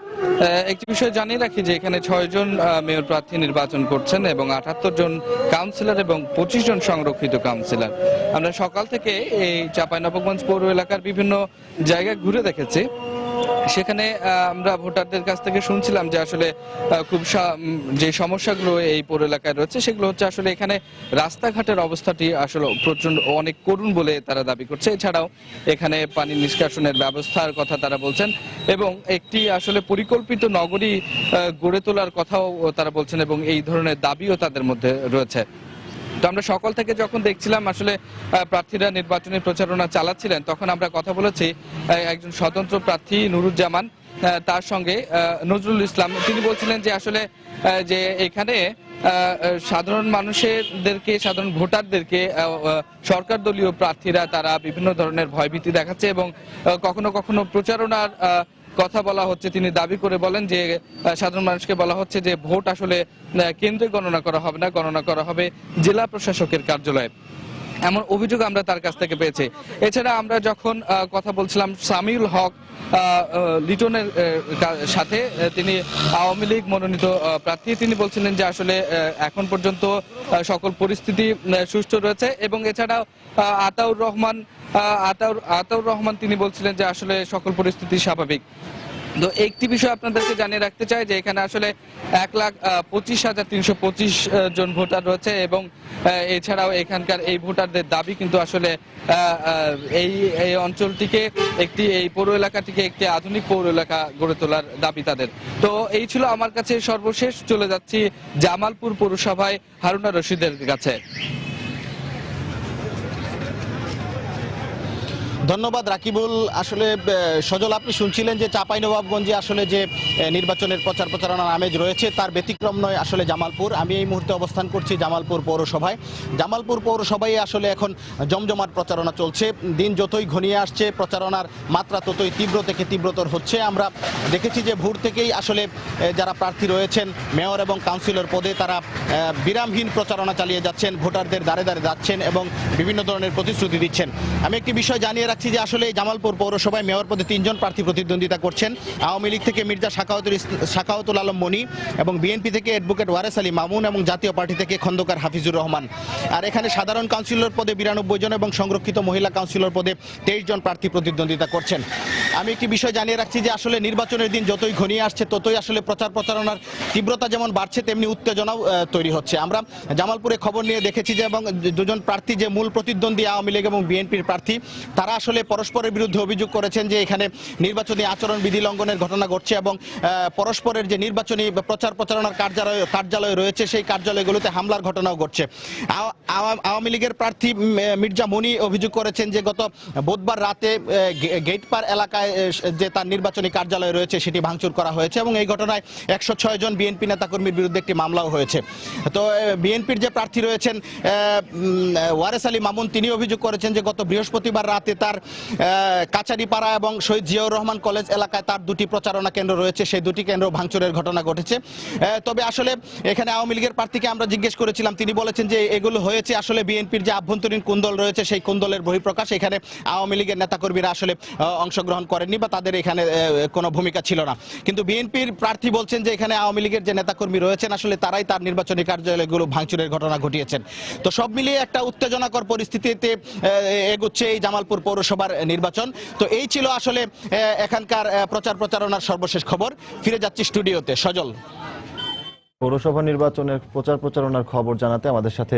একটি বিষয় জানিয়ে রাখি যে এখানে 6 জন মেয়র প্রার্থী নির্বাচন করছেন এবং 78 জন কাউন্সিলর এবং 25 জন সংরক্ষিত কাউন্সিলর। আমরা সকাল থেকে এই চাঁপাইনবাবগঞ্জ পৌর এলাকার বিভিন্ন জায়গায় ঘুরে দেখেছি। সেখানে আমরা ভোটারদের কাছ থেকে শুনছিলাম যে আসলে খুব যে সমস্যাগুলো এই পৌর এলাকায় রয়েছে সেগুলো হচ্ছে আসলে এখানে রাস্তাঘাটের অবস্থাটি আসলে প্রচন্ড অনেক করুণ বলে তারা দাবি করছে। এছাড়াও এখানে পানি নিষ্কাশনের ব্যবস্থার কথা তারা বলছেন এবং একটি আসলে পরিকল্পিত নগরী গড়ে তোলার কথাও তারা বলছেন এবং এই ধরনের দাবিও তাদের মধ্যে রয়েছে। তো আমরা সকাল থেকে যখন দেখছিলাম আসলে প্রার্থীরা নির্বাচনী প্রচারণা চালাচ্ছিলেন তখন আমরা কথা বলেছি একজন স্বতন্ত্র প্রার্থী নুরুজ্জামান তার সঙ্গে নজরুল ইসলাম। তিনি বলছিলেন যে আসলে যে এখানে সাধারণ মানুষদেরকে সাধারণ ভোটারদেরকে সরকার দলীয় প্রার্থীরা তারা বিভিন্ন ধরনের ভয়ভীতি দেখাচ্ছে এবং কখনো কখনো প্রচারণার কথা বলা হচ্ছে। তিনি দাবি করে বলেন যে সাধারণ মানুষকে বলা হচ্ছে যে ভোট আসলে কেন্দ্রে গণনা করা হবে না, গণনা করা হবে জেলা প্রশাসকের কার্যালয়ে, এমন অভিযোগ আমরা তার কাছ থেকে পেয়েছি। এছাড়া আমরা যখন কথা বলছিলাম সামিউল হক লিটনের সাথে, তিনি আওয়ামী লীগ মনোনীত প্রার্থী, তিনি বলছিলেন যে আসলে এখন পর্যন্ত সকল পরিস্থিতি সুষ্ঠু রয়েছে এবং এছাড়াও আতাউর রহমান তিনি বলছিলেন যে আসলে সকল পরিস্থিতি স্বাভাবিক। তো একটি বিষয় আপনাদেরকে জানিয়ে রাখতে চাই যে এখানে আসলে 1,25,325 জন ভোটার রয়েছে এবং এছাড়াও এখানকার এই ভোটারদের দাবি কিন্তু আসলে এই অঞ্চলটিকে এই পৌর এলাকাটিকে একটি আধুনিক পৌর এলাকা গড়ে তোলার দাবি তাদের। তো এই ছিল আমার কাছে সর্বশেষ। চলে যাচ্ছি জামালপুর পৌরসভায় হারুনা রশিদের কাছে। ধন্যবাদ রাকিবুল। আসলে সজল, আপনি শুনছিলেন যে চাঁপাইনবাবগঞ্জে আসলে যে নির্বাচনের প্রচার প্রচারণার আমেজ রয়েছে তার ব্যতিক্রম নয় আসলে জামালপুর। আমি এই মুহূর্তে অবস্থান করছি জামালপুর পৌরসভায়। জামালপুর পৌরসভায় আসলে এখন জমজমাট প্রচারণা চলছে। দিন যতই ঘনিয়ে আসছে প্রচারণার মাত্রা ততই তীব্র থেকে তীব্রতর হচ্ছে। আমরা দেখেছি যে ভোর থেকেই আসলে যারা প্রার্থী রয়েছেন মেয়র এবং কাউন্সিলর পদে তারা বিরামহীন প্রচারণা চালিয়ে যাচ্ছেন, ভোটারদের দ্বারে দ্বারে যাচ্ছেন এবং বিভিন্ন ধরনের প্রতিশ্রুতি দিচ্ছেন। আমি একটি বিষয় জানিয়ে রাখছি যে আসলে জামালপুর পৌরসভায় মেয়র পদে 3 জন প্রার্থী প্রতিদ্বন্দ্বিতা করছেন। আওয়ামী লীগ থেকে মির্জা শাখাওয়াতুল আলম মনি এবং বিএনপি থেকে অ্যাডভোকেট ওয়ারেস আলী মামুন এবং জাতীয় পার্টি থেকে খন্দকার হাফিজুর রহমান। আর এখানে সাধারণ কাউন্সিলর পদে 92 জন এবং সংরক্ষিত মহিলা কাউন্সিলর পদে 23 জন প্রার্থী প্রতিদ্বন্দ্বিতা করছেন। আমি একটি বিষয় জানিয়ে রাখছি যে আসলে নির্বাচনের দিন যতই ঘনিয়ে আসছে ততই আসলে প্রচার প্রচারণার তীব্রতা যেমন বাড়ছে তেমনি উত্তেজনাও তৈরি হচ্ছে। আমরা জামালপুরে খবর নিয়ে দেখেছি যে এবং 2 জন প্রার্থী যে মূল প্রতিদ্বন্দ্বী আওয়ামী লীগ এবং বিএনপির প্রার্থী তারা আসলে পরস্পরের বিরুদ্ধে অভিযোগ করেছেন যে এখানে নির্বাচনী আচরণ বিধি লঙ্ঘনের ঘটনা ঘটছে এবং পরস্পরের যে নির্বাচনী প্রচার প্রচারণার কার্যালয় রয়েছে সেই কার্যালয়গুলোতে হামলার ঘটনাও ঘটছে। আওয়ামী লীগের প্রার্থী মির্জা মনি অভিযোগ করেছেন যে গত বুধবার রাতে গেটপার এলাকায় যে তার নির্বাচনী কার্যালয় রয়েছে সেটি ভাঙচুর করা হয়েছে এবং এই ঘটনায় 106 জন বিএনপি নেতাকর্মীর বিরুদ্ধে একটি মামলাও হয়েছে। তো বিএনপির যে প্রার্থী রয়েছেন ওয়ারেস আলী মামুন তিনি অভিযোগ করেছেন যে গত বৃহস্পতিবার রাতে তার কাচারিপাড়া এবং শহীদ জিয়াউর রহমান কলেজ এলাকায় তার 2টি প্রচারণা কেন্দ্র রয়েছে, সেই 2টি কেন্দ্র ভাঙচুরের ঘটনা ঘটেছে। তবে আসলে এখানে আওয়ামী লীগের প্রার্থীকে আমরা জিজ্ঞেস করেছিলাম, তিনি বলেছেন যে এগুলো হয়েছে আসলে বিএনপির যে আভ্যন্তরীণ কুন্দল রয়েছে সেই কুন্দলের বহিঃপ্রকাশ। এখানে আওয়ামী লীগের নেতাকর্মীরা আসলে অংশগ্রহণ করেননি বা তাদের এখানে কোনো ভূমিকা ছিল না। কিন্তু বিএনপির প্রার্থী বলছেন যে এখানে আওয়ামী লীগের যে নেতাকর্মী রয়েছেন আসলে তারাই তার নির্বাচনী কার্যালয়গুলো ভাঙচুরের ঘটনা ঘটিয়েছেন। তো সব মিলিয়ে একটা উত্তেজনাকর পরিস্থিতিতে এগুচ্ছে এই জামালপুর পৌরসভার নির্বাচন। তো এই ছিল আসলে এখানকার প্রচার প্রচারণার সর্বশেষ খবর। ফিরে যাচ্ছি স্টুডিওতে। সজল, পৌরসভা নির্বাচনের প্রচার প্রচারণার খবর জানাতে আমাদের সাথে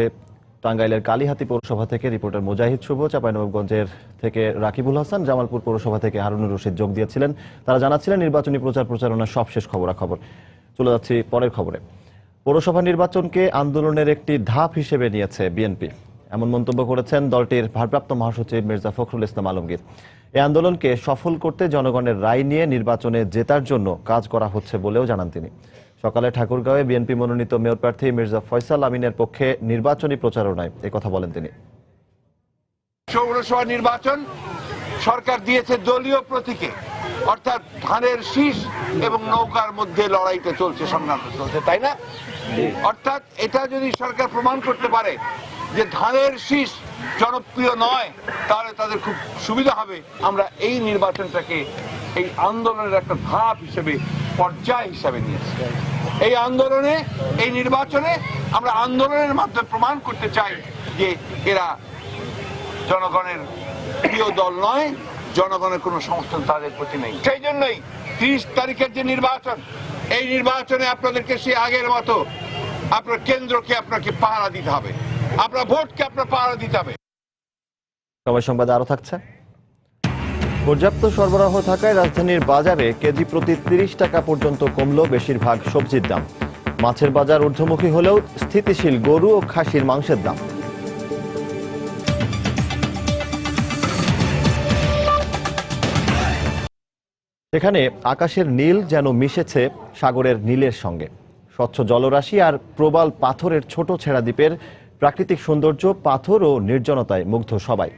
টাঙ্গাইলের কালিহাতী পৌরসভা থেকে রিপোর্টার মুজাহিদ শুভ, চাঁপাইনবাবগঞ্জের থেকে রাকিবুল হাসান, জামালপুর পৌরসভা থেকে হারুনুর রশিদ যোগ দিয়েছিলেন। তারা জানাচ্ছিলেন নির্বাচনী প্রচার প্রচারণার সবশেষ খবরাখবর। চলে যাচ্ছি পরের খবরে। পৌরসভা নির্বাচনকে আন্দোলনের একটি ধাপ হিসেবে নিয়েছে বিএনপি, এমন মন্তব্য করেছেন দলটির ভারপ্রাপ্ত মহাসচিব মির্জা ফখরুল ইসলাম আলমগীর। এই আন্দোলনকে সফল করতে জনগণের রায় নিয়ে নির্বাচনে জেতার জন্য কাজ করা হচ্ছে বলেও জানান তিনি। সকালে ঠাকুরগাঁওয়ে বিএনপি মনোনীত মেয়র প্রার্থী মির্জা ফয়সাল আমিনের পক্ষে নির্বাচনী প্রচারণায় একথা বলেন তিনি। পৌরসভা নির্বাচন সরকার দিয়েছে দলীয় প্রতীকে, অর্থাৎ ধানের শীষ এবং নৌকার মধ্যে লড়াইটা চলছে, সংগ্রাম চলছে, তাই না? অর্থাৎ এটা যদি সরকার প্রমাণ করতে পারে যে ধানের শীষ জনপ্রিয় নয় তাহলে তাদের খুব সুবিধা হবে। আমরা এই নির্বাচনটাকে এই আন্দোলনের একটা ধাপ হিসেবে, পর্যায় হিসাবে নিয়েছি। এই আন্দোলনে, এই নির্বাচনে আমরা আন্দোলনের মাধ্যমে প্রমাণ করতে চাই যে এরা জনগণের প্রিয় দল নয়, জনগণের কোনো সমর্থন তাদের প্রতি নেই। সেই জন্যই 30 তারিখের যে নির্বাচন, এই নির্বাচনে আপনাদেরকে সে আগের মতো আপনার কেন্দ্রকে আপনাকে পাহারা দিতে হবে, আপনার ভোটকে আপনার পাহারা দিতে হবে। সময় সংবাদে আরো থাকছে। পর্যাপ্ত সরবরাহ থাকায় রাজধানীর বাজারে কেজি প্রতি 30 টাকা পর্যন্ত কমল বেশিরভাগ সবজির দাম। মাছের বাজার ঊর্ধ্বমুখী হলেও স্থিতিশীল গরু ও খাসির মাংসের দাম। এখানে আকাশের নীল যেন মিশেছে সাগরের নীলের সঙ্গে। স্বচ্ছ জলরাশি আর প্রবাল পাথরের ছোট ছেঁড়া দ্বীপের প্রাকৃতিক সৌন্দর্য, পাথর ও নির্জনতায় মুগ্ধ সবাই।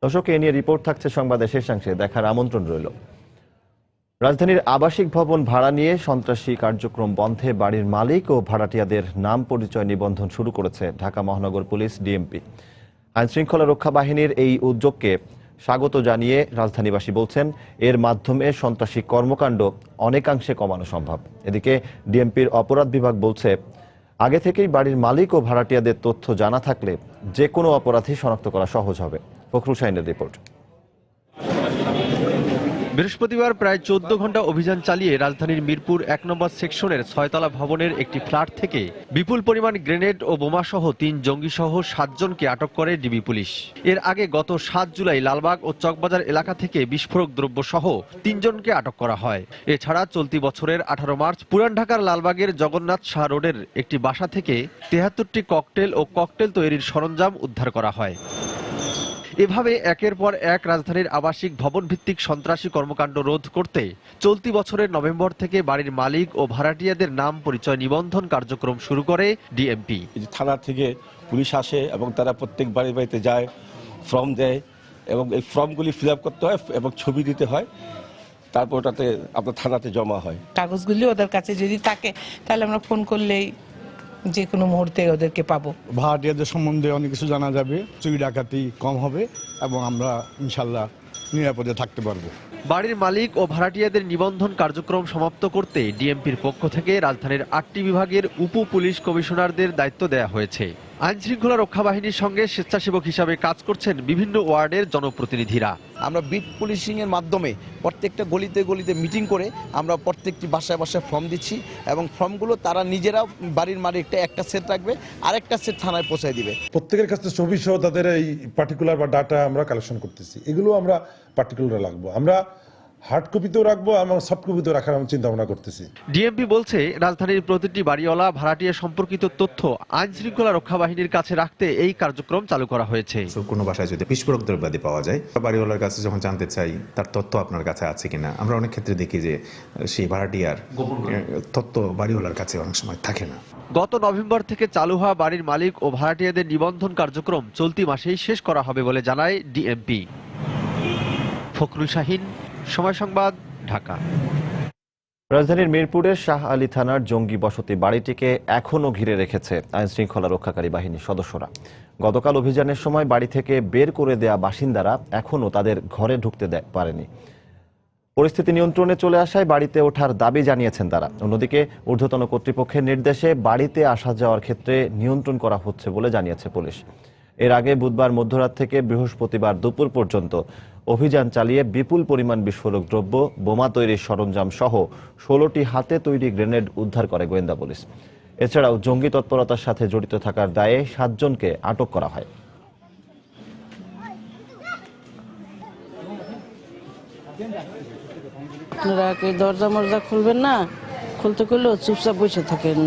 দর্শক, এ নিয়ে রিপোর্ট থাকছে সংবাদের শেষাংশে, দেখার আমন্ত্রণ রইল। রাজধানীর আবাসিক ভবন ভাড়া নিয়ে সন্ত্রাসী কার্যক্রম বন্ধে বাড়ির মালিক ও ভাড়াটিয়াদের নাম পরিচয় নিবন্ধন শুরু করেছে ঢাকা মহানগর পুলিশ ডিএমপি। আইনশৃঙ্খলা রক্ষা বাহিনীর এই উদ্যোগকে স্বাগত জানিয়ে রাজধানীবাসী বলছেন, এর মাধ্যমে সন্ত্রাসী কর্মকাণ্ড অনেকাংশে কমানো সম্ভব। এদিকে ডিএমপির অপরাধ বিভাগ বলছে, আগে থেকেই বাড়ির মালিক ও ভাড়াটিয়াদের তথ্য জানা থাকলে যে কোনো অপরাধী শনাক্ত করা সহজ হবে। ফখরুল শাহিনের রিপোর্ট। বৃহস্পতিবার প্রায় 14 ঘন্টা অভিযান চালিয়ে রাজধানীর মিরপুর 1 নম্বর সেকশনের 6তলা ভবনের একটি ফ্ল্যাট থেকে বিপুল পরিমাণ গ্রেনেড ও বোমাসহ 3 জঙ্গিসহ 7 জনকে আটক করে ডিবি পুলিশ। এর আগে গত 7 জুলাই লালবাগ ও চকবাজার এলাকা থেকে বিস্ফোরক দ্রব্য সহ 3 জনকে আটক করা হয়। এছাড়া চলতি বছরের 18 মার্চ পুরান ঢাকার লালবাগের জগন্নাথ শাহ রোডের একটি বাসা থেকে 73টি ককটেল ও ককটেল তৈরির সরঞ্জাম উদ্ধার করা হয়। এভাবে একের পর এক রাজধানীর আবাসিক ভবন ভিত্তিক সন্ত্রাসী কর্মকাণ্ড রোধ করতে চলতি বছরের নভেম্বর থেকে বাড়ির মালিক ও ভাড়াটিয়াদের নাম পরিচয় নিবন্ধন কার্যক্রম শুরু করে ডিএমপি। থানা থেকে পুলিশ আসে এবং তারা প্রত্যেক বাড়িতে যায়, ফর্ম দেয় এবং এই ফর্মগুলি ফিল আপ করতে হয় এবং ছবি দিতে হয়, তারপর ওটাতে আপনার থানাতে জমা হয়। কাগজগুলি ওদের কাছে যদি থাকে তাহলে আমরা ফোন করলেই যে কোনো মুহূর্তে ওদেরকে পাবো। ভাড়াটিয়াদের সম্বন্ধে অনেক কিছু জানা যাবে, চুরি ডাকাতি কম হবে এবং আমরা ইনশাল্লাহ নিরাপদে থাকতে পারবো। বাড়ির মালিক ও ভাড়াটিয়াদের নিবন্ধন কার্যক্রম সমাপ্ত করতে ডিএমপির পক্ষ থেকে রাজধানীর 8টি বিভাগের উপ পুলিশ কমিশনারদের দায়িত্ব দেওয়া হয়েছে। আইনশৃঙ্খলা রক্ষা বাহিনীর সঙ্গে স্বেচ্ছাসেবক হিসাবে কাজ করছেন বিভিন্ন ওয়ার্ডের জনপ্রতিনিধিরা। আমরা বিট পুলিশিং এর মাধ্যমে প্রত্যেকটা গলিতে গলিতে মিটিং করে আমরা প্রত্যেকটি বাসায় বাসায় ফর্ম দিচ্ছি এবং ফর্মগুলো তারা নিজেরা বাড়ির মালিকটা একটা সেট রাখবে, আরেকটা সেট থানায় পৌঁছায় দিবে। প্রত্যেকের কাছে ছবি সহ তাদের এই পার্টিকুলার বা ডাটা আমরা কালেকশন করতেছি, এগুলো আমরা পার্টিকুলার রাখবো, আমরা হার্ড কপিতেও রাখবো এবং সফট কপিতেও রাখার আমি চিন্তা ভাবনা করতেছি। ডিএমপি বলছে, রাজধানীর প্রতিটি বাড়িওয়ালা ভাড়াটিয়া সম্পর্কিত তথ্য আইন শৃঙ্খলা রক্ষা বাহিনীর কাছে রাখতে এই কার্যক্রম চালু করা হয়েছে। কোনো বাসায় যদি বিস্ফোরক দ্রব্যাদি পাওয়া যায়, বাড়িওয়ালার কাছে যখন জানতে চাই তার তথ্য আপনার কাছে আছে কিনা, আমরা অনেক ক্ষেত্রে দেখি যে সেই ভাড়াটিয়ার তথ্য বাড়িওয়ালার কাছে অনেক সময় থাকে না। গত নভেম্বর থেকে চালু হওয়া বাড়ির মালিক ও ভাড়াটিয়াদের নিবন্ধন কার্যক্রম চলতি মাসেই শেষ করা হবে বলে জানায় ডিএমপি। ফখরুল শাহিন, সময় সংবাদ, ঢাকা। রাজধানীর মিরপুরের শাহ আলী থানার জঙ্গি বসতি বাড়িটিকে এখনও ঘিরে রেখেছে আইন শৃঙ্খলা রক্ষাকারী বাহিনীর সদস্যরা। গতকাল অভিযানের সময় বাড়ি থেকে বের করে দেয়া বাসিন্দারা এখনও তাদের ঘরে ঢুকতে পারেনি। পরিস্থিতি নিয়ন্ত্রণে চলে আসায় বাড়িতে ওঠার দাবি জানিয়েছেন তারা। অন্যদিকে ঊর্ধ্বতন কর্তৃপক্ষের নির্দেশে বাড়িতে আসা যাওয়ার ক্ষেত্রে নিয়ন্ত্রণ করা হচ্ছে বলে জানিয়েছে পুলিশ। এর আগে বুধবার মধ্যরাত থেকে বৃহস্পতিবার দুপুর পর্যন্ত অভিযান চালিয়ে বিপুল পরিমাণ বিস্ফোরক দ্রব্য, বোমা তৈরির সরঞ্জাম সহ 16টি হাতে তৈরি গ্রেনেড উদ্ধার করে গোয়েন্দা পুলিশ। এছাড়াও জঙ্গি তৎপরতার সাথে জড়িত থাকার দায়ে 7 জনকে আটক করা হয়। আপনারা কি দরজা মরজা খুলবেন না, খুলতে করলেও চুপচাপ বসে থাকেন,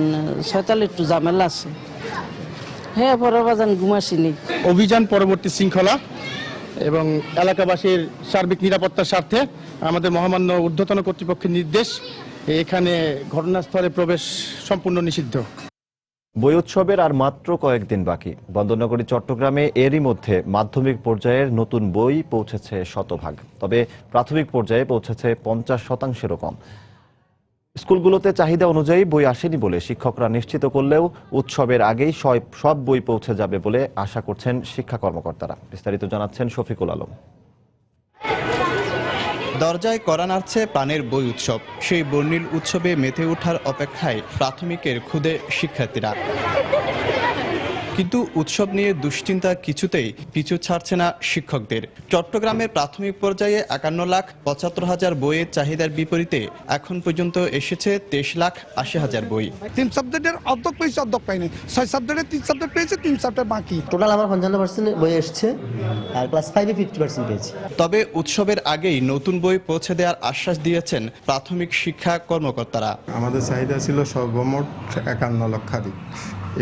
শয়তালে একটু ঝামেলা আছে। হ্যাঁ, পরে বাজান ঘুমাসিনি। অভিযান পরবর্তী শৃঙ্খলা এবং এলাকাবাসীর সার্বিক নিরাপত্তার স্বার্থে আমাদের মহামান্য ঊর্ধ্বতন কর্তৃপক্ষের নির্দেশ, এখানে ঘটনাস্থলে প্রবেশ সম্পূর্ণ নিষিদ্ধ। বই উৎসবের আর মাত্র কয়েকদিন বাকি। বন্দরনগরী চট্টগ্রামে এরই মধ্যে মাধ্যমিক পর্যায়ের নতুন বই পৌঁছেছে 100%, তবে প্রাথমিক পর্যায়ে পৌঁছেছে 50%-এরও কম। স্কুলগুলোতে চাহিদা অনুযায়ী বই আসেনি বলে শিক্ষকরা নিশ্চিত করলেও উৎসবের আগেই সব বই পৌঁছে যাবে বলে আশা করছেন শিক্ষা কর্মকর্তারা। বিস্তারিত জানাচ্ছেন শফিকুল আলম। দরজায় কড়া নাড়ছে প্রাণের বই উৎসব। সেই বর্ণিল উৎসবে মেতে ওঠার অপেক্ষায় প্রাথমিকের ক্ষুদে শিক্ষার্থীরা। কিন্তু উৎসব নিয়ে দুশ্চিন্তা কিছুতেই পিছু ছাড়ছে না শিক্ষকদের। চট্টগ্রামের প্রাথমিক পর্যায়ে 51,75,000 বইয়ের চাহিদার বিপরীতে এখন পর্যন্ত এসেছে 23,80,000 বই। 3 সাবজেক্টের অর্ধেক পেয়েছে, অর্ধেক পাইনি। 6 সাবজেক্টের 3 সাবজেক্ট পেয়েছে, 3 সাবজেক্ট বাকি। টোটাল আমার 55% বই এসেছে আর ক্লাস 5 এ 50% পেয়েছি। তবে উৎসবের আগেই নতুন বই পৌঁছে দেওয়ার আশ্বাস দিয়েছেন প্রাথমিক শিক্ষা কর্মকর্তারা। আমাদের চাহিদা ছিল সর্বমোট 51 লক্ষাধিক।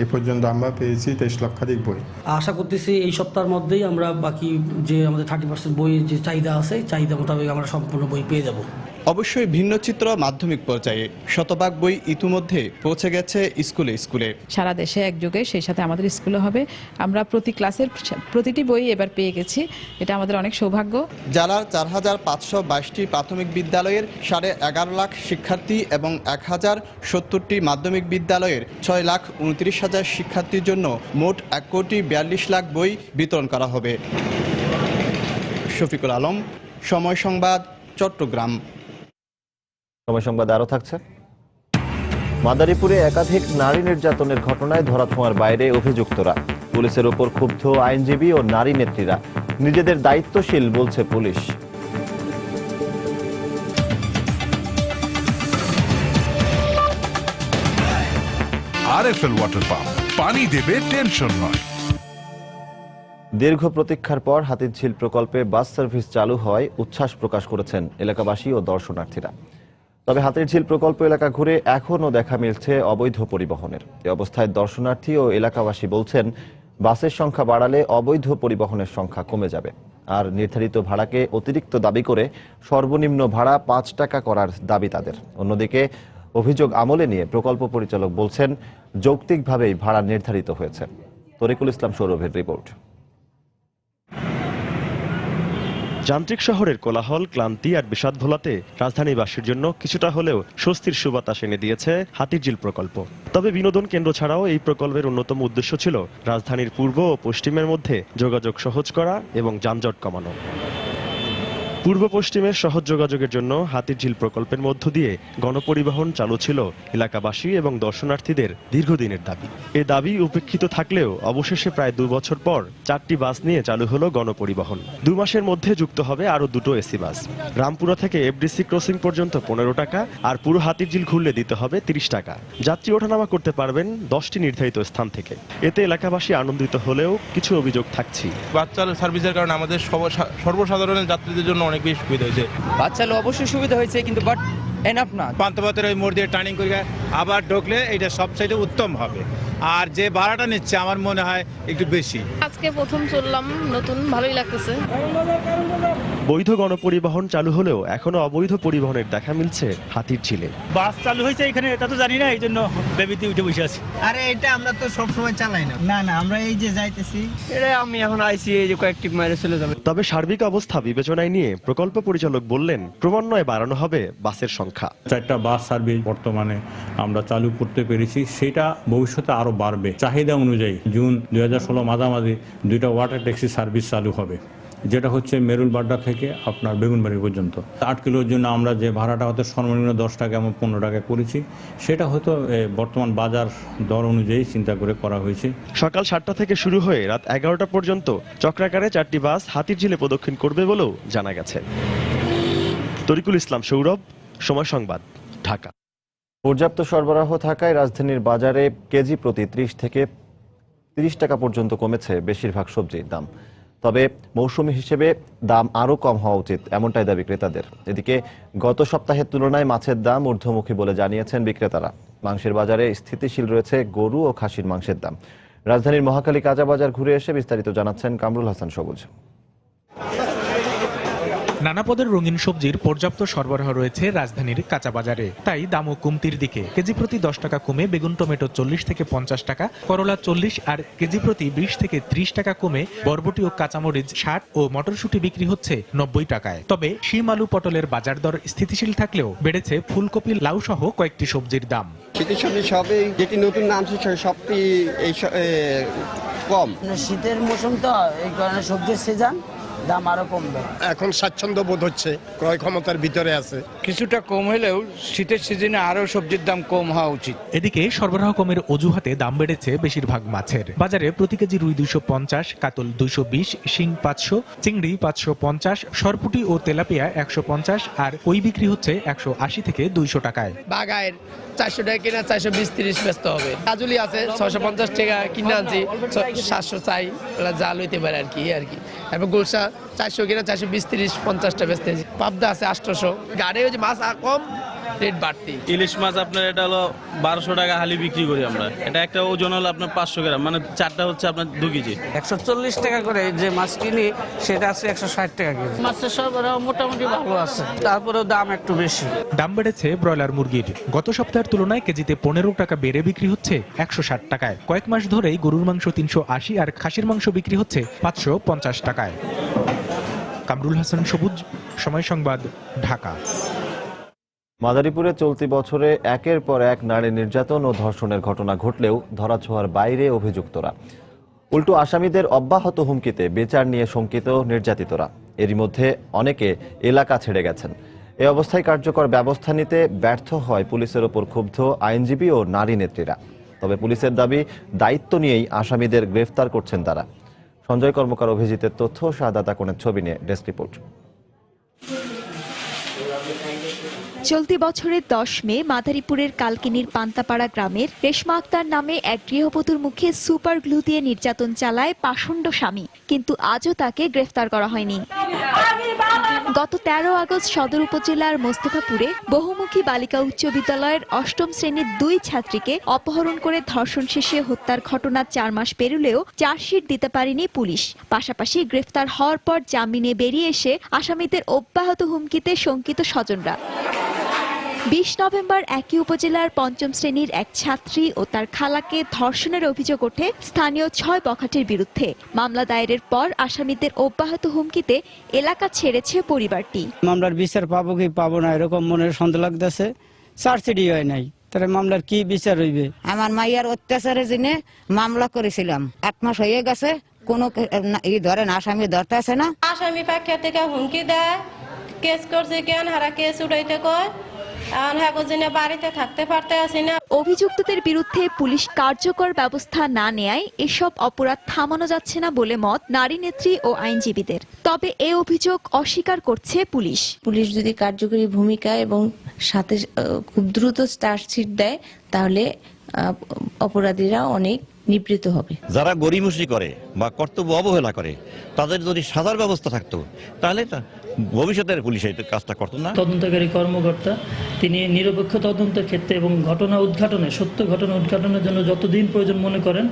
এই পর্যন্ত আমরা পেয়েছি 23 লক্ষাধিক বই। আশা করতেছি এই সপ্তাহের মধ্যেই আমরা বাকি যে আমাদের 30% বইয়ের যে চাহিদা আছে, চাহিদা মোতাবেক আমরা সম্পূর্ণ বই পেয়ে যাব। অবশ্যই ভিন্ন চিত্র মাধ্যমিক পর্যায়ে। শতভাগ বই ইতিমধ্যে পৌঁছে গেছে স্কুলে স্কুলে। সারা দেশে একযোগে সেই সাথে আমাদের স্কুলে হবে। আমরা প্রতি ক্লাসের প্রতিটি বই এবার পেয়ে গেছি, এটা আমাদের অনেক সৌভাগ্য। জেলার 4,522টি প্রাথমিক বিদ্যালয়ের 11.5 লাখ শিক্ষার্থী এবং 1,070টি মাধ্যমিক বিদ্যালয়ের 6,29,000 শিক্ষার্থীর জন্য মোট 1,42,00,000 বই বিতরণ করা হবে। শফিকুল আলম, সময় সংবাদ, চট্টগ্রাম। সময় সংবাদ আরো থাকছে। মাদারীপুরে একাধিক নারী নির্যাতনের ঘটনায় ধরাছোঁয়ার বাইরে অভিযুক্তরা। পুলিশের ওপর ক্ষুব্ধ আইনজীবী ও নারী নেত্রীরা। নিজেদের দায়িত্বশীল বলছে পুলিশ। আরএফএল ওয়াটার পাম্প, পানি দেবে টেনশন নয়। দীর্ঘ প্রতীক্ষার পর হাতিরঝিল প্রকল্পে বাস সার্ভিস চালু হওয়ায় উচ্ছ্বাস প্রকাশ করেছেন এলাকাবাসী ও দর্শনার্থীরা। তবে হাতিরঝিল প্রকল্প এলাকা ঘুরে এখনও দেখা মিলছে অবৈধ পরিবহনের। এ অবস্থায় দর্শনার্থী ও এলাকাবাসী বলছেন, বাসের সংখ্যা বাড়ালে অবৈধ পরিবহনের সংখ্যা কমে যাবে। আর নির্ধারিত ভাড়াকে অতিরিক্ত দাবি করে সর্বনিম্ন ভাড়া 5 টাকা করার দাবি তাদের। অন্যদিকে অভিযোগ আমলে নিয়ে প্রকল্প পরিচালক বলছেন, যৌক্তিকভাবেই ভাড়া নির্ধারিত হয়েছে। তরিকুল ইসলাম সৌরভের রিপোর্ট। যান্ত্রিক শহরের কোলাহল, ক্লান্তি আর বিষাদ ভোলাতে রাজধানীবাসীর জন্য কিছুটা হলেও স্বস্তির সুবাতাস এনে দিয়েছে হাতিরঝিল প্রকল্প। তবে বিনোদন কেন্দ্র ছাড়াও এই প্রকল্পের অন্যতম উদ্দেশ্য ছিল রাজধানীর পূর্ব ও পশ্চিমের মধ্যে যোগাযোগ সহজ করা এবং যানজট কমানো। পূর্ব পশ্চিমের সহজ যোগাযোগের জন্য হাতিরঝিল প্রকল্পের মধ্য দিয়ে গণপরিবহন চালু ছিল এলাকাবাসী এবং দর্শনার্থীদের দীর্ঘদিনের দাবি। এ দাবি উপেক্ষিত থাকলেও অবশেষে প্রায় 2 বছর পর 4টি বাস নিয়ে চালু হলো গণপরিবহন। 2 মাসের মধ্যে যুক্ত হবে আরও 2টো এসি বাস। রামপুরা থেকে এফডিসি ক্রসিং পর্যন্ত 15 টাকা আর পুরো হাতিরঝিল ঘুরলে দিতে হবে 30 টাকা। যাত্রী ওঠানামা করতে পারবেন 10টি নির্ধারিত স্থান থেকে। এতে এলাকাবাসী আনন্দিত হলেও কিছু অভিযোগ থাকছে। বাস চালু সার্ভিসের কারণে আমাদের সর্বসাধারণ যাত্রীদের জন্য অনেক বেশি সুবিধা হয়েছে। বাস চালু অবশ্যই সুবিধা হয়েছে, কিন্তু বাট এনাফ না। পান্থপথের ওই মোড় দিয়ে টার্নিং করে আবার ঢুকলে এটা সবচাইতে উত্তম হবে। আর যে ভাড়াটা নিচ্ছে আমার মনে হয় একটু বেশি। আজকে প্রথম চললাম, নতুন, ভালোই লাগতেছে। বৈধ গণপরিবহন চালু হলেও এখনো অবৈধ পরিবহনের দেখা মিলছে হাতিরঝিলে। বাস চালু হয়েছে এখানে, এটা তো জানি না, এই জন্য বেবিতে উঠে বসে আছি। আরে এটা আমরা তো সব সময় চালাই না। না না, আমরা এই যে যাইতেছি, এটা আমি এখন আইসি, এই যে কয়েকটি মাইলে চলে যাবে। তবে সার্বিক অবস্থা বিবেচনায় নিয়ে প্রকল্প পরিচালক বললেন, ক্রমান্বয়ে বাড়ানো হবে বাসের সংখ্যা। 4টা বাস সার্ভিস বর্তমানে আমরা চালু করতে পেরেছি, সেটা ভবিষ্যতে আরো বাড়বে। চাহিদা অনুযায়ী জুন 2016 মাঝামাঝি 2টা ওয়াটার ট্যাক্সি সার্ভিস চালু হবে, যেটা হচ্ছে মেরুলবাড্ডা থেকে আপনার বেগুনবাড়ি পর্যন্ত। 8 কিলোর জন্য আমরা যে ভাড়াটা হয়তো সর্বনিম্ন 10 টাকা এবং 15 টাকা করেছি, সেটা হয়তো বর্তমান বাজার দর অনুযায়ী চিন্তা করে করা হয়েছে। সকাল 7টা থেকে শুরু হয়ে রাত 11টা পর্যন্ত চক্রাকারে 4টি বাস হাতিরঝিলে প্রদক্ষিণ করবে বলেও জানা গেছে। তরিকুল ইসলাম সৌরভ, সময় সংবাদ, ঢাকা। পর্যাপ্ত সরবরাহ থাকায় রাজধানীর বাজারে কেজি প্রতি 30 থেকে 30 টাকা পর্যন্ত কমেছে বেশিরভাগ সবজির দাম। তবে মৌসুমী হিসেবে দাম আরও কম হওয়া উচিত, এমনটাই দাবি ক্রেতাদের। এদিকে গত সপ্তাহের তুলনায় মাছের দাম ঊর্ধ্বমুখী বলে জানিয়েছেন বিক্রেতারা। মাংসের বাজারে স্থিতিশীল রয়েছে গরু ও খাসির মাংসের দাম। রাজধানীর মহাখালী কাঁচা বাজার ঘুরে এসে বিস্তারিত জানাচ্ছেন কামরুল হাসান সবুজ। নানা পদের রঙিন সবজির পর্যাপ্ত সরবরাহ রয়েছে রাজধানীর কাঁচা বাজারে, তাই দামও কমতির দিকে। কেজি প্রতি 10 টাকা কমে বেগুন টমেটো 40 থেকে 50 টাকা, করলা 40 আর কেজি প্রতি 20 থেকে 30 টাকা কমে বরবটি ও কাঁচামরিচ 60 ও মটরশুঁটি বিক্রি হচ্ছে 90 টাকায়। তবে শিম আলু পটলের বাজার দর স্থিতিশীল থাকলেও বেড়েছে ফুলকপি লাউ সহ কয়েকটি সবজির দাম। সবই যেটি নতুন নাম সবটি এই কম। শীতের মৌসুম তো এই কারণে সবজির সিজন, দাম আরো কমবে। এখন স্বাচ্ছন্দ্য বোধ হচ্ছে, ক্রয় ক্ষমতার ভিতরে আছে। কিছুটা কম হলেও শীতের সিজনে আরো সবজির দাম কম হওয়া উচিত। এদিকে সরবরাহ কমের অজুহাতে দাম বেড়েছে বেশিরভাগ মাছের। বাজারে প্রতি কেজি রুই 250, কাতল 220, শিং 500, চিংড়ি 550, সরপুঁটি ও তেলাপিয়া 150 আর কই বিক্রি হচ্ছে 180 থেকে 200 টাকায়। বাগায়ের 400 টাকা কিনা 420-30 ব্যস্ত হবে। কাজুলি আছে 650 টাকা কিনে আনছি, 700 চাই যা লইতে পারে আর কি। তারপর গোলসা 400 কিনা 420-30-50টা বেচতেছি। পাবদা আছে 800। গাড়ি ওই যে মাছ কম, রেট বাড়তি। ইলিশ মাছ আপনার এটা হলো 1200 টাকা হালি বিক্রি করি আমরা। এটা একটা ওজন হলো আপনার 500 গ্রাম, মানে 4টা হচ্ছে আপনার 2 কেজি। 140 টাকা করে যে মাছ কিনি সেটা আছে 160 টাকা কেজি। মাছের সরবরাহ মোটামুটি ভালো আছে, তারপরেও দাম একটু বেশি। দাম বেড়েছে ব্রয়লার মুরগির। গত সপ্তাহের তুলনায় কেজিতে 15 টাকা বেড়ে বিক্রি হচ্ছে 160 টাকায়। কয়েক মাস ধরেই গরুর মাংস 380 আর খাসির মাংস বিক্রি হচ্ছে 550 টাকায়। কামরুল হাসান সবুজ, সময় সংবাদ, ঢাকা। মাদারীপুরে চলতি বছরে একের পর এক নারী নির্যাতন ও ধর্ষণের ঘটনা ঘটলেও ধরাছোঁয়ার বাইরে অভিযুক্তরা। উল্টো আসামিদের অব্যাহত হুমকিতে বিচার নিয়ে শঙ্কিত নির্যাতিতরা। এরই মধ্যে অনেকে এলাকা ছেড়ে গেছেন। এ অবস্থায় কার্যকর ব্যবস্থা নিতে ব্যর্থ হয় পুলিশের ওপর ক্ষুব্ধ আইনজীবী ও নারী নেত্রীরা। তবে পুলিশের দাবি, দায়িত্ব নিয়েই আসামিদের গ্রেফতার করছেন তারা। সঞ্জয় কর্মকার অভিজিতের তথ্য, শাহাদাত আকনের ছবি নিয়ে ডেস্ক রিপোর্ট। চলতি বছরের 10 মে মাদারীপুরের কালকিনির পান্তাপাড়া গ্রামের রেশমা আক্তার নামে এক গৃহবধূর মুখে সুপার গ্লু দিয়ে নির্যাতন চালায় পাষণ্ড স্বামী, কিন্তু আজও তাকে গ্রেফতার করা হয়নি। গত 13 আগস্ট সদর উপজেলার মোস্তফাপুরে বহুমুখী বালিকা উচ্চ বিদ্যালয়ের 8ম শ্রেণীর 2 ছাত্রীকে অপহরণ করে ধর্ষণ শেষে হত্যার ঘটনা 4 মাস পেরুলেও চার্জশিট দিতে পারেনি পুলিশ। পাশাপাশি গ্রেফতার হওয়ার পর জামিনে বেরিয়ে এসে আসামিদের অব্যাহত হুমকিতে শঙ্কিত স্বজনরা। 20 নভেম্বর একই উপজেলার 5ম শ্রেণীর এক ছাত্রী ও তার খালাকে ধর্ষণের অভিযোগ ওঠে স্থানীয় 6 বখাটের বিরুদ্ধে। মামলা দায়েরের পর আসামিদের অব্যাহত হুমকিতে এলাকা ছেড়েছে পরিবারটি। মামলার বিচার পাবো কি পাবো না এরকম মনের সন্দেহ লাগতেছে। চার্জশিটই হয় নাই, তাহলে মামলার কি বিচার হইবে? আমার মাইয়ার অত্যাচারের জন্য মামলা করেছিলাম, 8 মাস হয়ে গেছে, কোনো ধরেন আসামি ধরতে আছে না। আসামি পক্ষ থেকে হুমকি দেয়, কেস করছে কেন হারা কেস উঠাইতে কয়, বাড়িতে থাকতে পারতে আসি না। অভিযুক্তদের বিরুদ্ধে পুলিশ কার্যকর ব্যবস্থা না নেয় এসব অপরাধ থামানো যাচ্ছে না বলে মত নারী নেত্রী ও আইনজীবীদের। তবে এ অভিযোগ অস্বীকার করছে পুলিশ। পুলিশ যদি কার্যকরী ভূমিকা এবং সাথে খুব দ্রুত চার্জশিট দেয় তাহলে অপরাধীরা অনেক নিবৃত্ত হবে। যারা গড়িমসি করে বা কর্তব্য অবহেলা করে তাদের যদি সাজার ব্যবস্থা থাকতো তাহলে ভবিষ্যতের পুলিশ এই কাজটা করতো না। তদন্তকারী কর্মকর্তা তিনি নিরপেক্ষ তদন্তের ক্ষেত্রে এবং ঘটনা উদ্ঘাটনে, সত্য ঘটনা উদ্ঘাটনের জন্য যতদিন প্রয়োজন মনে করেন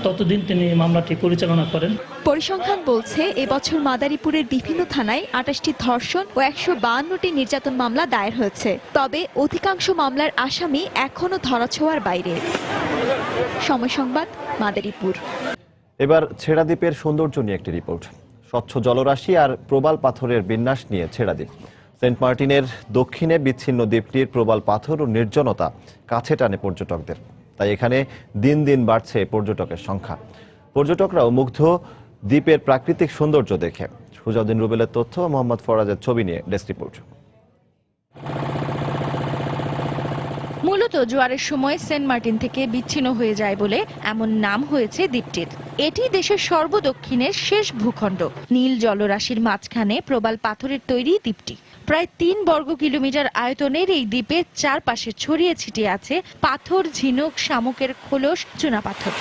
ততদিন তিনি মামলাটি পরিচালনা করেন। পরিসংখ্যান বলছে এবছর মাদারীপুরের বিভিন্ন থানায় 28টি ধর্ষণ ও 152টি নির্যাতন মামলা দায়ের হয়েছে। তবে অধিকাংশ মামলার আসামি এখনো ধরাছোঁয়ার বাইরে। সময় সংবাদ, মাদারীপুর। এবার ছেড়া দ্বীপের সৌন্দর্য নিয়ে একটি রিপোর্ট। স্বচ্ছ জলরাশি আর প্রবাল পাথরের বিন্যাস নিয়ে ছেড়া দ্বীপ। সেন্ট মার্টিনের দক্ষিণে বিচ্ছিন্ন দ্বীপটির প্রবাল পাথর ও নির্জনতা কাছে টানে পর্যটকদের। তাই এখানে দিন দিন বাড়ছে পর্যটকের সংখ্যা। পর্যটকরাও মুগ্ধ দ্বীপের প্রাকৃতিক সৌন্দর্য দেখে। সুজাউদ্দিন রুবেলের তথ্য, মোহাম্মদ ফরাজের ছবি নিয়ে ডেস্ক রিপোর্ট। মূলত জোয়ারের সময় সেন্ট মার্টিন থেকে বিচ্ছিন্ন হয়ে যায় বলে এমন নাম হয়েছে দ্বীপটির। এটি দেশের সর্বদক্ষিণের শেষ ভূখণ্ড। নীল জলরাশির মাঝখানে প্রবাল পাথরের তৈরি দ্বীপটি। প্রায় 3 বর্গ কিলোমিটার আয়তনের এই দ্বীপের চারপাশে ছড়িয়ে ছিটিয়ে আছে পাথর, ঝিনুক, শামুকের খোলস, চুনাপাথর।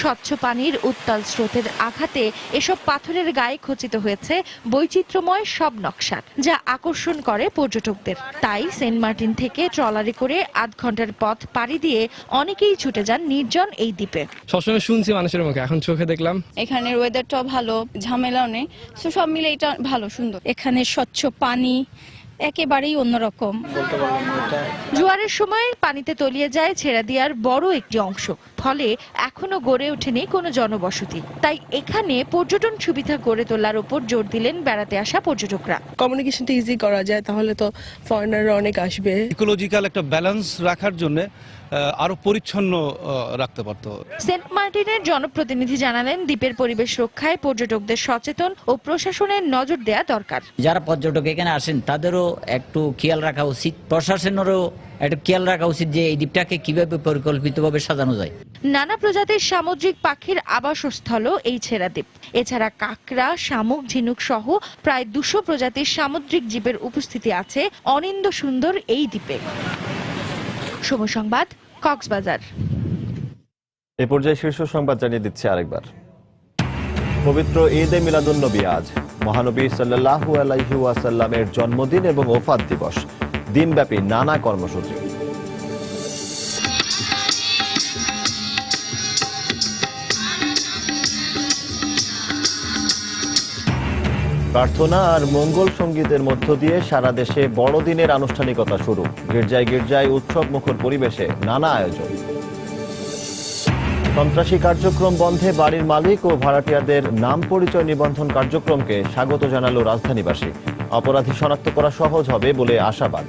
স্বচ্ছ পানির উত্তাল স্রোতের আঘাতে এসব পাথরের গায়ে খচিত হয়েছে বৈচিত্র্যময় সব নকশা, যা আকর্ষণ করে পর্যটকদের। তাই সেন্ট মার্টিন থেকে ট্রলারে করে আধ ঘন্টার পথ পাড়ি দিয়ে অনেকেই ছুটে যান নির্জন এই দ্বীপে। সবসময় শুনছি মানুষের মুখে, এখন চোখে দেখলাম। এখানের ওয়েদারটাও ভালো, ঝামেলাও নেই, তো সব মিলে এটা ভালো, সুন্দর। এখানে স্বচ্ছ পানি একেবারেই অন্যরকম। জোয়ারের সময় পানিতে তলিয়ে যায় ছেড়াদিয়ার বড় একটি অংশ, ফলে এখনো গড়ে ওঠেনি কোনো জনবসতি। তাই এখানে পর্যটন সুবিধা গড়ে তোলার উপর জোর দিলেন বেড়াতে আসা পর্যটকরা। কমিউনিকেশনটা ইজি করা যায়, তাহলে তো ফরেনাররা অনেক আসবে। ইকোলজিক্যাল একটা ব্যালেন্স রাখার জন্য আরো পরিচ্ছন্ন রাখতে পারতো। সেন্ট মার্টিনের জনপ্রতিনিধি জানালেন, দ্বীপের পরিবেশ রক্ষায় পর্যটকদের সচেতন ও প্রশাসনের নজর দেওয়া দরকার। যারা পর্যটক এখানে আসেন তাদেরও একটু খেয়াল রাখা উচিত, প্রশাসনেরও একটু খেয়াল রাখা উচিত যে এই দ্বীপটাকে কিভাবে পরিকল্পিতভাবে সাজানো যায়। নানা প্রজাতির সামুদ্রিক পাখির আবাসস্থল এই ছেড়া দ্বীপ। এছাড়া কাঁকড়া, শামুক, ঝিনুক সহ প্রায় 200 প্রজাতির সামুদ্রিক জীবের উপস্থিতি আছে অনিন্দ্য সুন্দর এই দ্বীপে। সময় সংবাদ, কক্সবাজার। এ পর্যায়ে শীর্ষ সংবাদ জানিয়ে দিচ্ছে আরেকবার। পবিত্র ঈদে মিলাদুন্নবী আজ। মহানবী সাল্লাল্লাহু আলাইহি ওয়াসাল্লামের জন্মদিন এবং ওফাত দিবস, দিনব্যাপী নানা কর্মসূচি। প্রার্থনা আর মঙ্গল সঙ্গীতের মধ্য দিয়ে সারা দেশে বড়দিনের আনুষ্ঠানিকতা শুরু। গির্জায় গির্জায় উৎসব মুখর পরিবেশে নানা আয়োজন। সন্ত্রাসী কার্যক্রম বন্ধে বাড়ির মালিক ও ভাড়াটিয়াদের নাম পরিচয় নিবন্ধন কার্যক্রমকে স্বাগত জানালো রাজধানীবাসী। অপরাধী শনাক্ত করা সহজ হবে বলে আশাবাদ।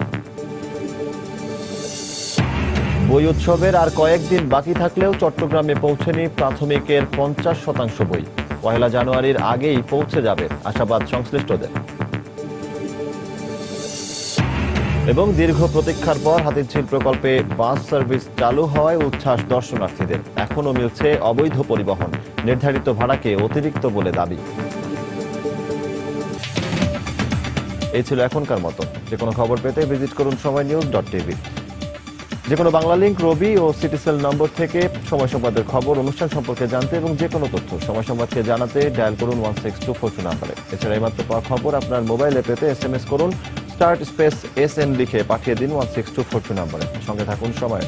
বই উৎসবের আর কয়েকদিন বাকি থাকলেও চট্টগ্রামে পৌঁছেনি প্রাথমিকের 50% বই। 1 জানুয়ারির আগেই পৌঁছে যাবে, আশাবাদ সংশ্লিষ্টদের। এবং দীর্ঘ প্রতীক্ষার পর হাতিরঝিল প্রকল্পে বাস সার্ভিস চালু হওয়ায় উচ্ছ্বাস দর্শনার্থীদের। এখনও মিলছে অবৈধ পরিবহন, নির্ধারিত ভাড়াকে অতিরিক্ত বলে দাবি। এই ছিল এখনকার মতো। যে কোনো খবর পেতে ভিজিট করুন সময়নিউজ.tv। যে কোনো বাংলা লিংক, রবি ও সিটিসেল নম্বর থেকে সময় সংবাদের খবর, অনুষ্ঠান সম্পর্কে জানতে এবং যে কোনো তথ্য সময় সংবাদকে জানাতে ডায়াল করুন 16242 নাম্বারে। এছাড়া এইমাত্র পাওয়া খবর আপনার মোবাইলে পেতে SMS করুন *SN লিখে পাঠিয়ে দিন 16242 নাম্বারে। সঙ্গে থাকুন সময়।